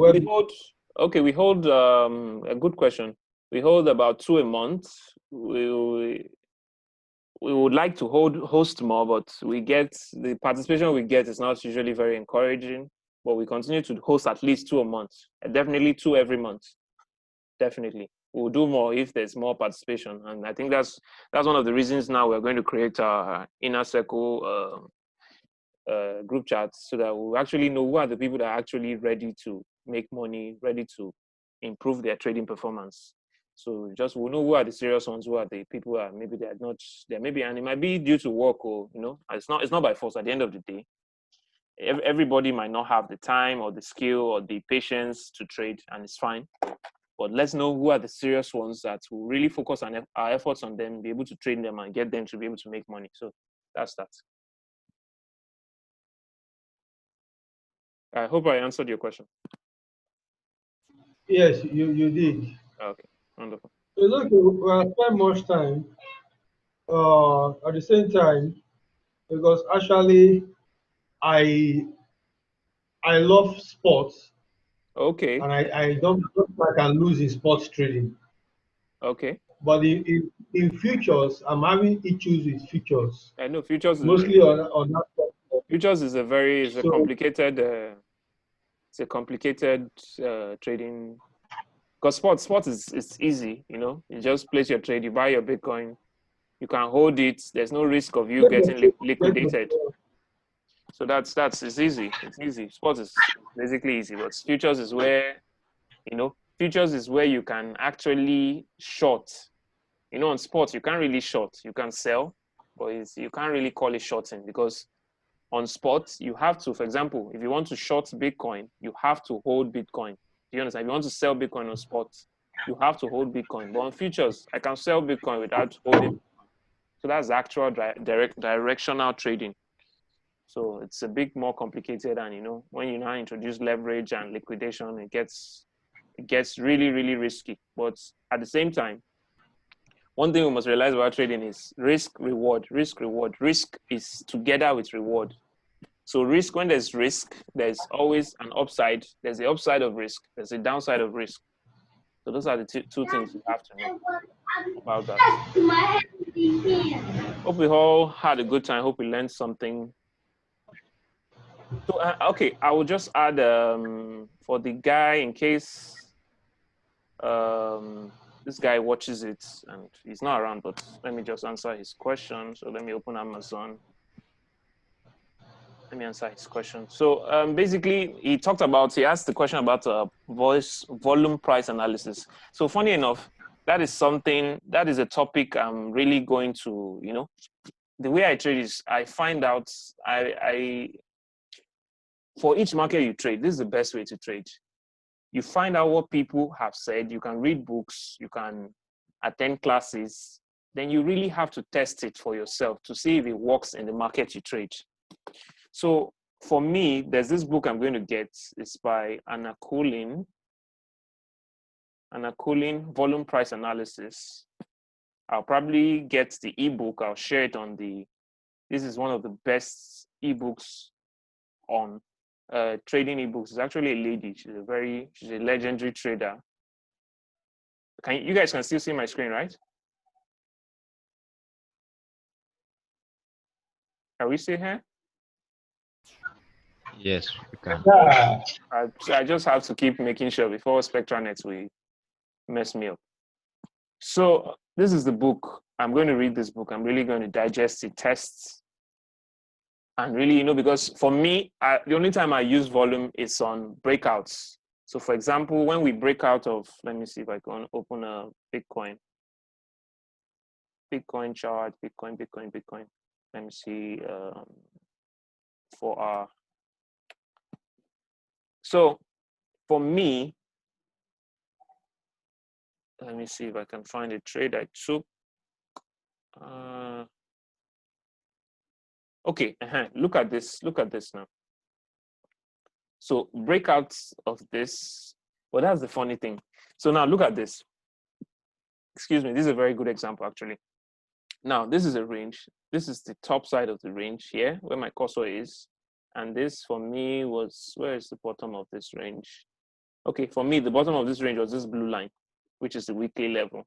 hold a good question. We hold about 2 a month. We would like to host more, but we get the participation we get is not usually very encouraging. But we continue to host at least 2 a month, definitely 2 every month. Definitely, we'll do more if there's more participation, and I think that's one of the reasons now we're going to create our inner circle group chats so that we'll actually know who are the people that are actually ready to make money, ready to improve their trading performance. So just we'll know who are the serious ones, who are the people who are maybe they're not there, maybe, and it might be due to work or it's not by force. At the end of the day, everybody might not have the time or the skill or the patience to trade, and it's fine. But let's know who are the serious ones that will really focus on our efforts on them, be able to train them and get them to be able to make money. So that's that. I hope I answered your question. Yes, you did. Okay, wonderful. It's okay. We'll spend much time at the same time because actually I love sports. Okay. And I don't think I can lose in sports trading. Okay. But in futures, I'm having issues with futures. I know futures mostly on that. Futures is a complicated trading, because sports is easy. You just place your trade, you buy your Bitcoin, you can hold it. There's no risk of you getting liquidated. So it's easy. It's easy. Sports is basically easy, but futures is where you can actually short. On sports you can't really short. You can sell, but you can't really call it shorting, because on sports you have to, for example, if you want to short Bitcoin, you have to hold Bitcoin. Do you understand? If you want to sell Bitcoin on sports, you have to hold Bitcoin. But on futures, I can sell Bitcoin without holding Bitcoin. So that's actual directional trading. So it's a bit more complicated, and when you now introduce leverage and liquidation, it gets really, really risky. But at the same time, one thing we must realize about trading is risk, reward, risk, reward. Risk is together with reward. So when there's risk, there's always an upside. There's the upside of risk. There's the downside of risk. So those are the two things you have to know about that. Hope we all had a good time. Hope we learned something. So, okay, I will just add for the guy, in case this guy watches it and he's not around, but let me just answer his question. So let me open Amazon. Let me answer his question. So basically, he asked the question about volume price analysis. So funny enough, that is a topic I'm really going to, the way I trade is I find out, for each market you trade, this is the best way to trade. You find out what people have said, you can read books, you can attend classes, then you really have to test it for yourself to see if it works in the market you trade. So for me, there's this book I'm going to get. It's by Anna Coolin, Volume Price Analysis. I'll probably get the ebook. I'll share it on this is one of the best ebooks on trading ebooks. It's actually a lady. She's a legendary trader. You guys can still see my screen, right? Are we still here? Yes, we can. Yeah. I just have to keep making sure before SpectraNet will mess me up. So this is the book. I'm going to read this book. I'm really going to digest it, test, and really, because for me, the only time I use volume is on breakouts. So for example, when we break out of, let me see if I can open a Bitcoin. Bitcoin chart, Bitcoin. Let me see, 4 hour. So for me, let me see if I can find a trade I took. Okay, look at this now. So breakouts of this, well, that's the funny thing. So now look at this. Excuse me, this is a very good example actually. Now this is a range. This is the top side of the range here where my cursor is. And this for me was, where is the bottom of this range? Okay, for me, the bottom of this range was this blue line, which is the weekly level.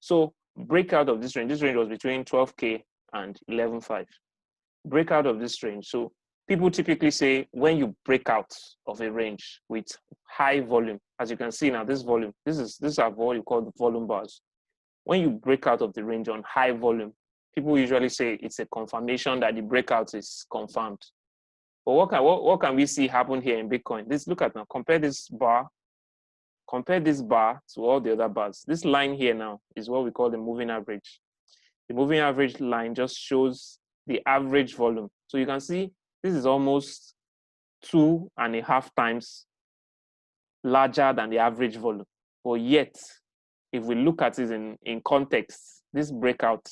So breakout of this range was between 12K and 11.5. Breakout of this range. So people typically say when you break out of a range with high volume, as you can see now, this volume, this is what you call the volume bars. When you break out of the range on high volume, people usually say it's a confirmation that the breakout is confirmed. But what can we see happen here in Bitcoin? Look at now, compare this bar to all the other bars. This line here now is what we call the moving average. The moving average line just shows the average volume. So you can see this is almost 2.5 times larger than the average volume. But yet, if we look at it in context, this breakout,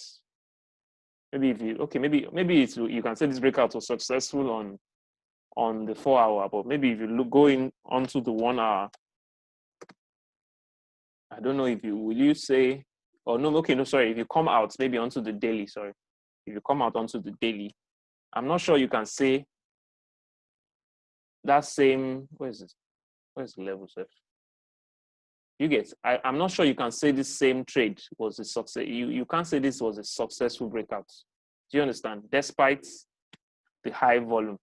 maybe it's, you can say this breakout was successful on the 4 hour, but maybe if you go in onto the 1 hour, I don't know if will you say, or no, okay, no, sorry, if you come out maybe onto the daily, sorry. If you come out onto the daily, I'm not sure you can say that same, where's the level set? You get, I'm not sure you can say this same trade was a success. You can't say this was a successful breakout. Do you understand? Despite the high volume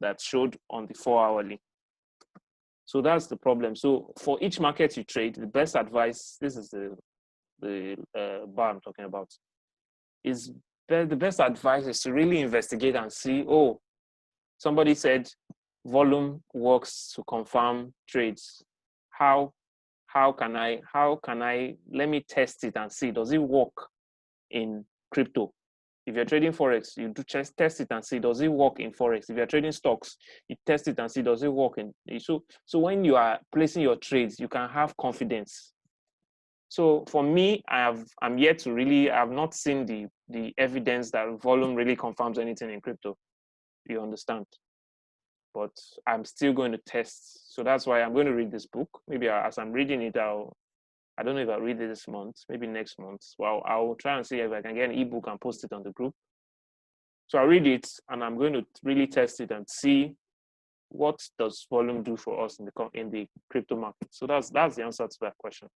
that showed on the 4 hourly. So that's the problem. So for each market you trade, the best advice, this is the bar I'm talking about, is the best advice is to really investigate and see, oh, somebody said volume works to confirm trades. How can I, let me test it and see, does it work in crypto? If you're trading Forex, you do just test it and see, does it work in Forex? If you're trading stocks, you test it and see, does it work in, so when you are placing your trades, you can have confidence. So for me, I'm yet to really, I have not seen the evidence that volume really confirms anything in crypto. You understand? But I'm still going to test. So that's why I'm going to read this book. Maybe as I'm reading it, I don't know if I'll read it this month, maybe next month. Well, I'll try and see if I can get an ebook and post it on the group. So I'll read it and I'm going to really test it and see what does volume do for us in the crypto market. So that's the answer to that question.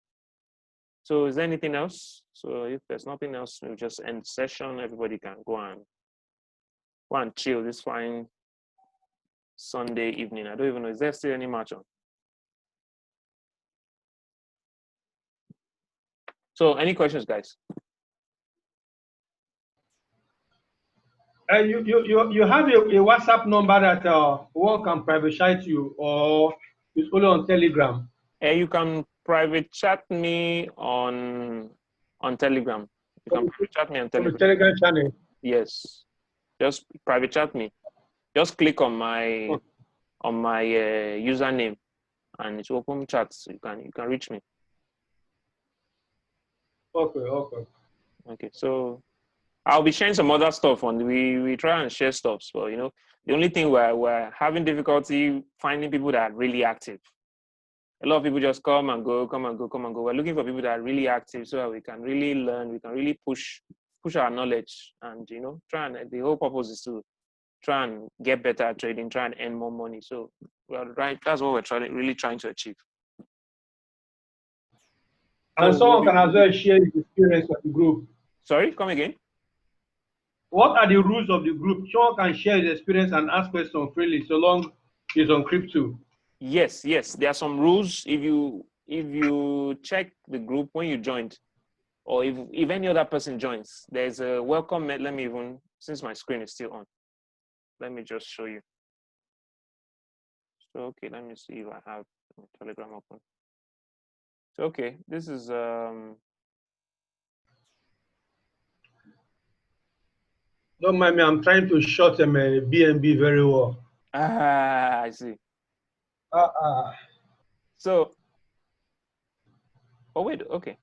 So is there anything else? So if there's nothing else, we'll just end the session. Everybody can go and chill this fine Sunday evening. I don't even know, is there still any match on? So any questions, guys? You have a WhatsApp number that one can private chat you, or it's only on Telegram? You can private chat me on Telegram. You can private chat me on Telegram. On the Telegram channel. Yes, just private chat me. Just click on my username, and it's open chat. So you can reach me. Okay. So I'll be sharing some other stuff we try and share stuff, but you know, the only thing we're having difficulty finding people that are really active. A lot of people just come and go. We're looking for people that are really active so that we can really learn, we can really push our knowledge, and you know, the whole purpose is to try and get better at trading, try and earn more money. So that's what we're really trying to achieve. And so someone can as well share his experience of the group. Sorry, come again. What are the rules of the group? Someone can share his experience and ask questions freely so long he's on crypto. Yes. There are some rules. If you check the group when you joined, or if any other person joins, there's a welcome. Let me even, since my screen is still on, let me just show you. So okay, let me see if I have my Telegram open. So okay, this is Don't mind me, I'm trying to short them BNB very well. Ah, I see. Uh-uh. So, oh wait, okay.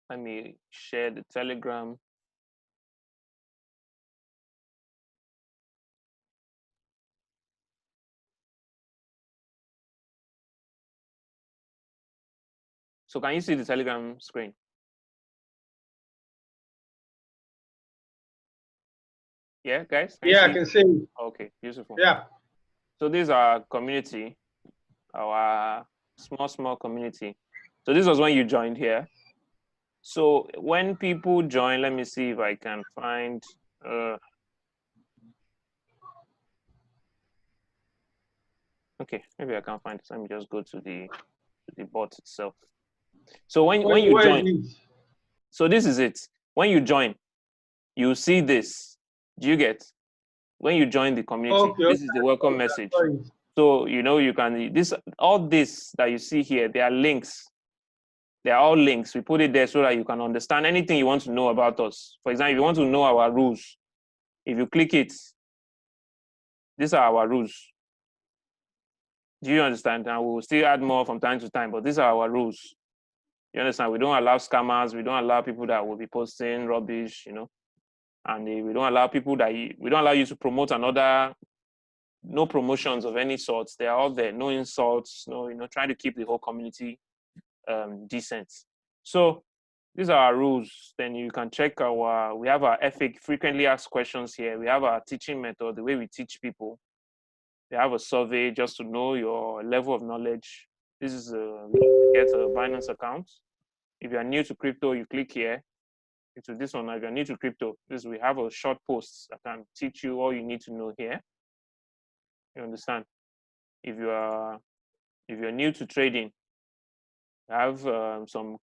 Let me share the Telegram. So can you see the Telegram screen? Yeah, guys? Yeah, I can see it. Okay, beautiful. Yeah. So this is our community, our small community. So this was when you joined here. So when people join, let me see if I can find, okay, maybe I can't find it. Let me just go to the bot itself. So when you join, so this is it. When you join, you see this. Do you get? When you join the community, this is the welcome message. So you can all this that you see here, they are links. They are all links. We put it there so that you can understand anything you want to know about us. For example, if you want to know our rules, if you click it, these are our rules. Do you understand? And we'll still add more from time to time, but these are our rules. You understand? We don't allow scammers. We don't allow people that will be posting rubbish, and we don't allow people we don't allow you to promote another. No promotions of any sort. They are all there. No insults. No, trying to keep the whole community decent. So these are our rules. Then you can check we have our ethic, frequently asked questions here. We have our teaching method, the way we teach people. We have a survey just to know your level of knowledge. This is to get a Binance account. If you are new to crypto, you click here. Into this one. If you're new to crypto, we have a short post that can teach you all you need to know here. You understand? If you're new to trading, have some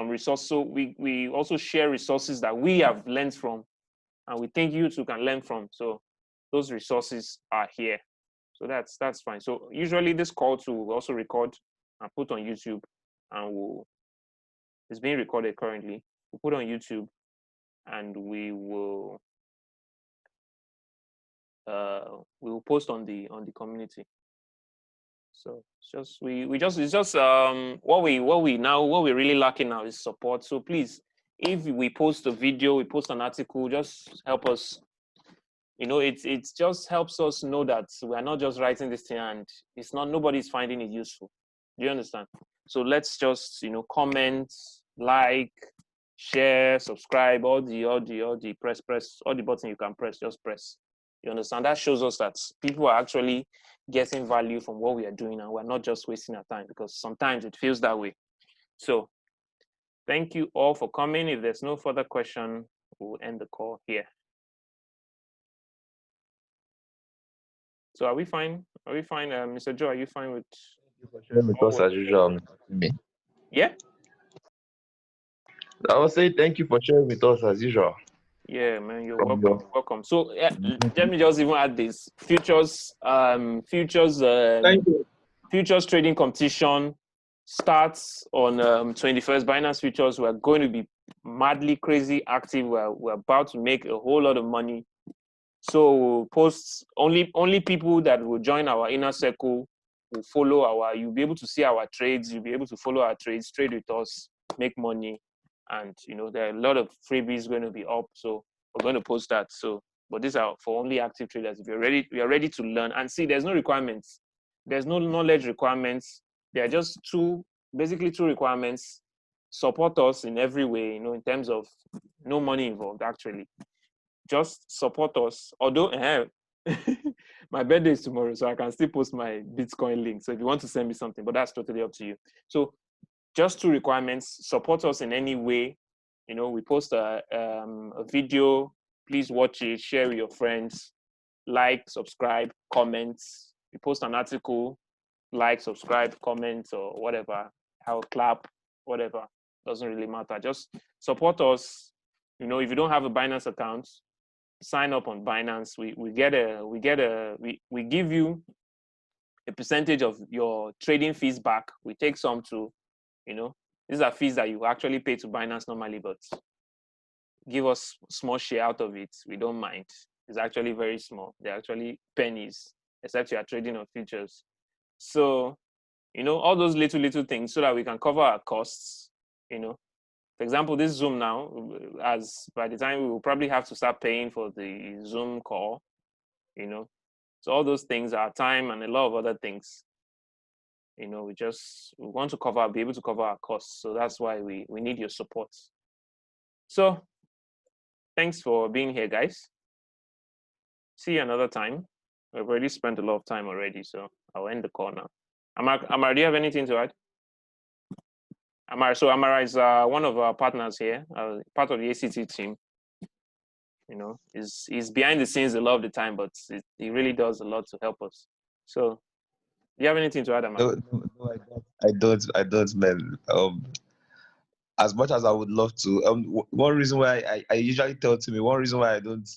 resources. So we also share resources that we have learned from, and we think you too can learn from. So those resources are here. So that's fine. So usually this call too will also record and put on YouTube, and it's being recorded currently. We'll put on YouTube, and we will post on the community. So it's just what we're really lacking now is support. So please, if we post a video, we post an article, just help us. It just helps us know that we are not just writing this thing and nobody's finding it useful. Do you understand? So let's just comment, like, share, subscribe, all the press all the button you can press, just press. You understand? That shows us that people are actually getting value from what we are doing, and we're not just wasting our time, because sometimes it feels that way. So thank you all for coming. If there's no further question, we'll end the call here. So are we fine? Mr. Joe, are you fine with? Thank you for sharing with us as usual. Yeah? I will say thank you for sharing with us as usual. Yeah, man, you're welcome. So let me just even add this. Futures trading competition starts on 21st. Binance Futures. We're going to be madly crazy active. We're about to make a whole lot of money. So we'll post only people that will join our inner circle will follow you'll be able to see our trades, you'll be able to follow our trades, trade with us, make money. And there are a lot of freebies going to be up. So we're going to post that. But these are for only active traders. If we are ready to learn. And see, there's no requirements. There's no knowledge requirements. There are just basically two requirements. Support us in every way, in terms of no money involved, actually. Just support us. Although my birthday is tomorrow, so I can still post my Bitcoin link. So if you want to send me something, but that's totally up to you. So just two requirements: support us in any way. We post a video. Please watch it, share with your friends, like, subscribe, comment. We post an article, like, subscribe, comment, or whatever. I'll clap, whatever. Doesn't really matter. Just support us. If you don't have a Binance account, sign up on Binance. We give you a percentage of your trading fees back. We take some to, these are fees that you actually pay to Binance normally, but give us small share out of it, we don't mind. It's actually very small. They're actually pennies, except you are trading on futures. So, all those little things so that we can cover our costs, For example, this Zoom now, as by the time we will probably have to start paying for the Zoom call, So all those things are time and a lot of other things. We want to be able to cover our costs. So that's why we need your support. So thanks for being here, guys. See you another time. We've already spent a lot of time already, so I'll end the call now. Amar, do you have anything to add? Amar is one of our partners here, part of the ACT team. He's behind the scenes a lot of the time, but he really does a lot to help us. So, do you have anything to add, Amar? No, I don't, man. As much as I would love to, one reason why I usually tell to me, one reason why I don't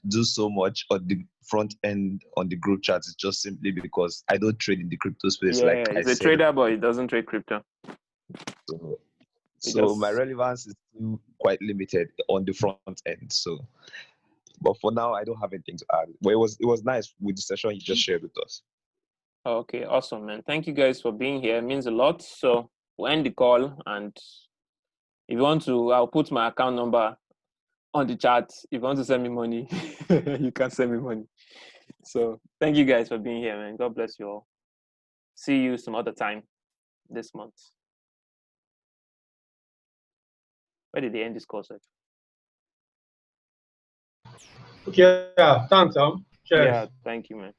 do so much on the front end on the group chat is just simply because I don't trade in the crypto space. Yeah, he's a trader, but he doesn't trade crypto. So my relevance is still quite limited on the front end. So, but for now, I don't have anything to add. But it was nice with the session you just shared with us. Okay, awesome, man. Thank you guys for being here. It means a lot. So we'll end the call, and if you want to, I'll put my account number on the chat. If you want to send me money, you can send me money. So thank you guys for being here, man. God bless you all. See you some other time this month. Where did they end this course at? Okay, yeah, thanks, Cheers. Yeah, thank you, man.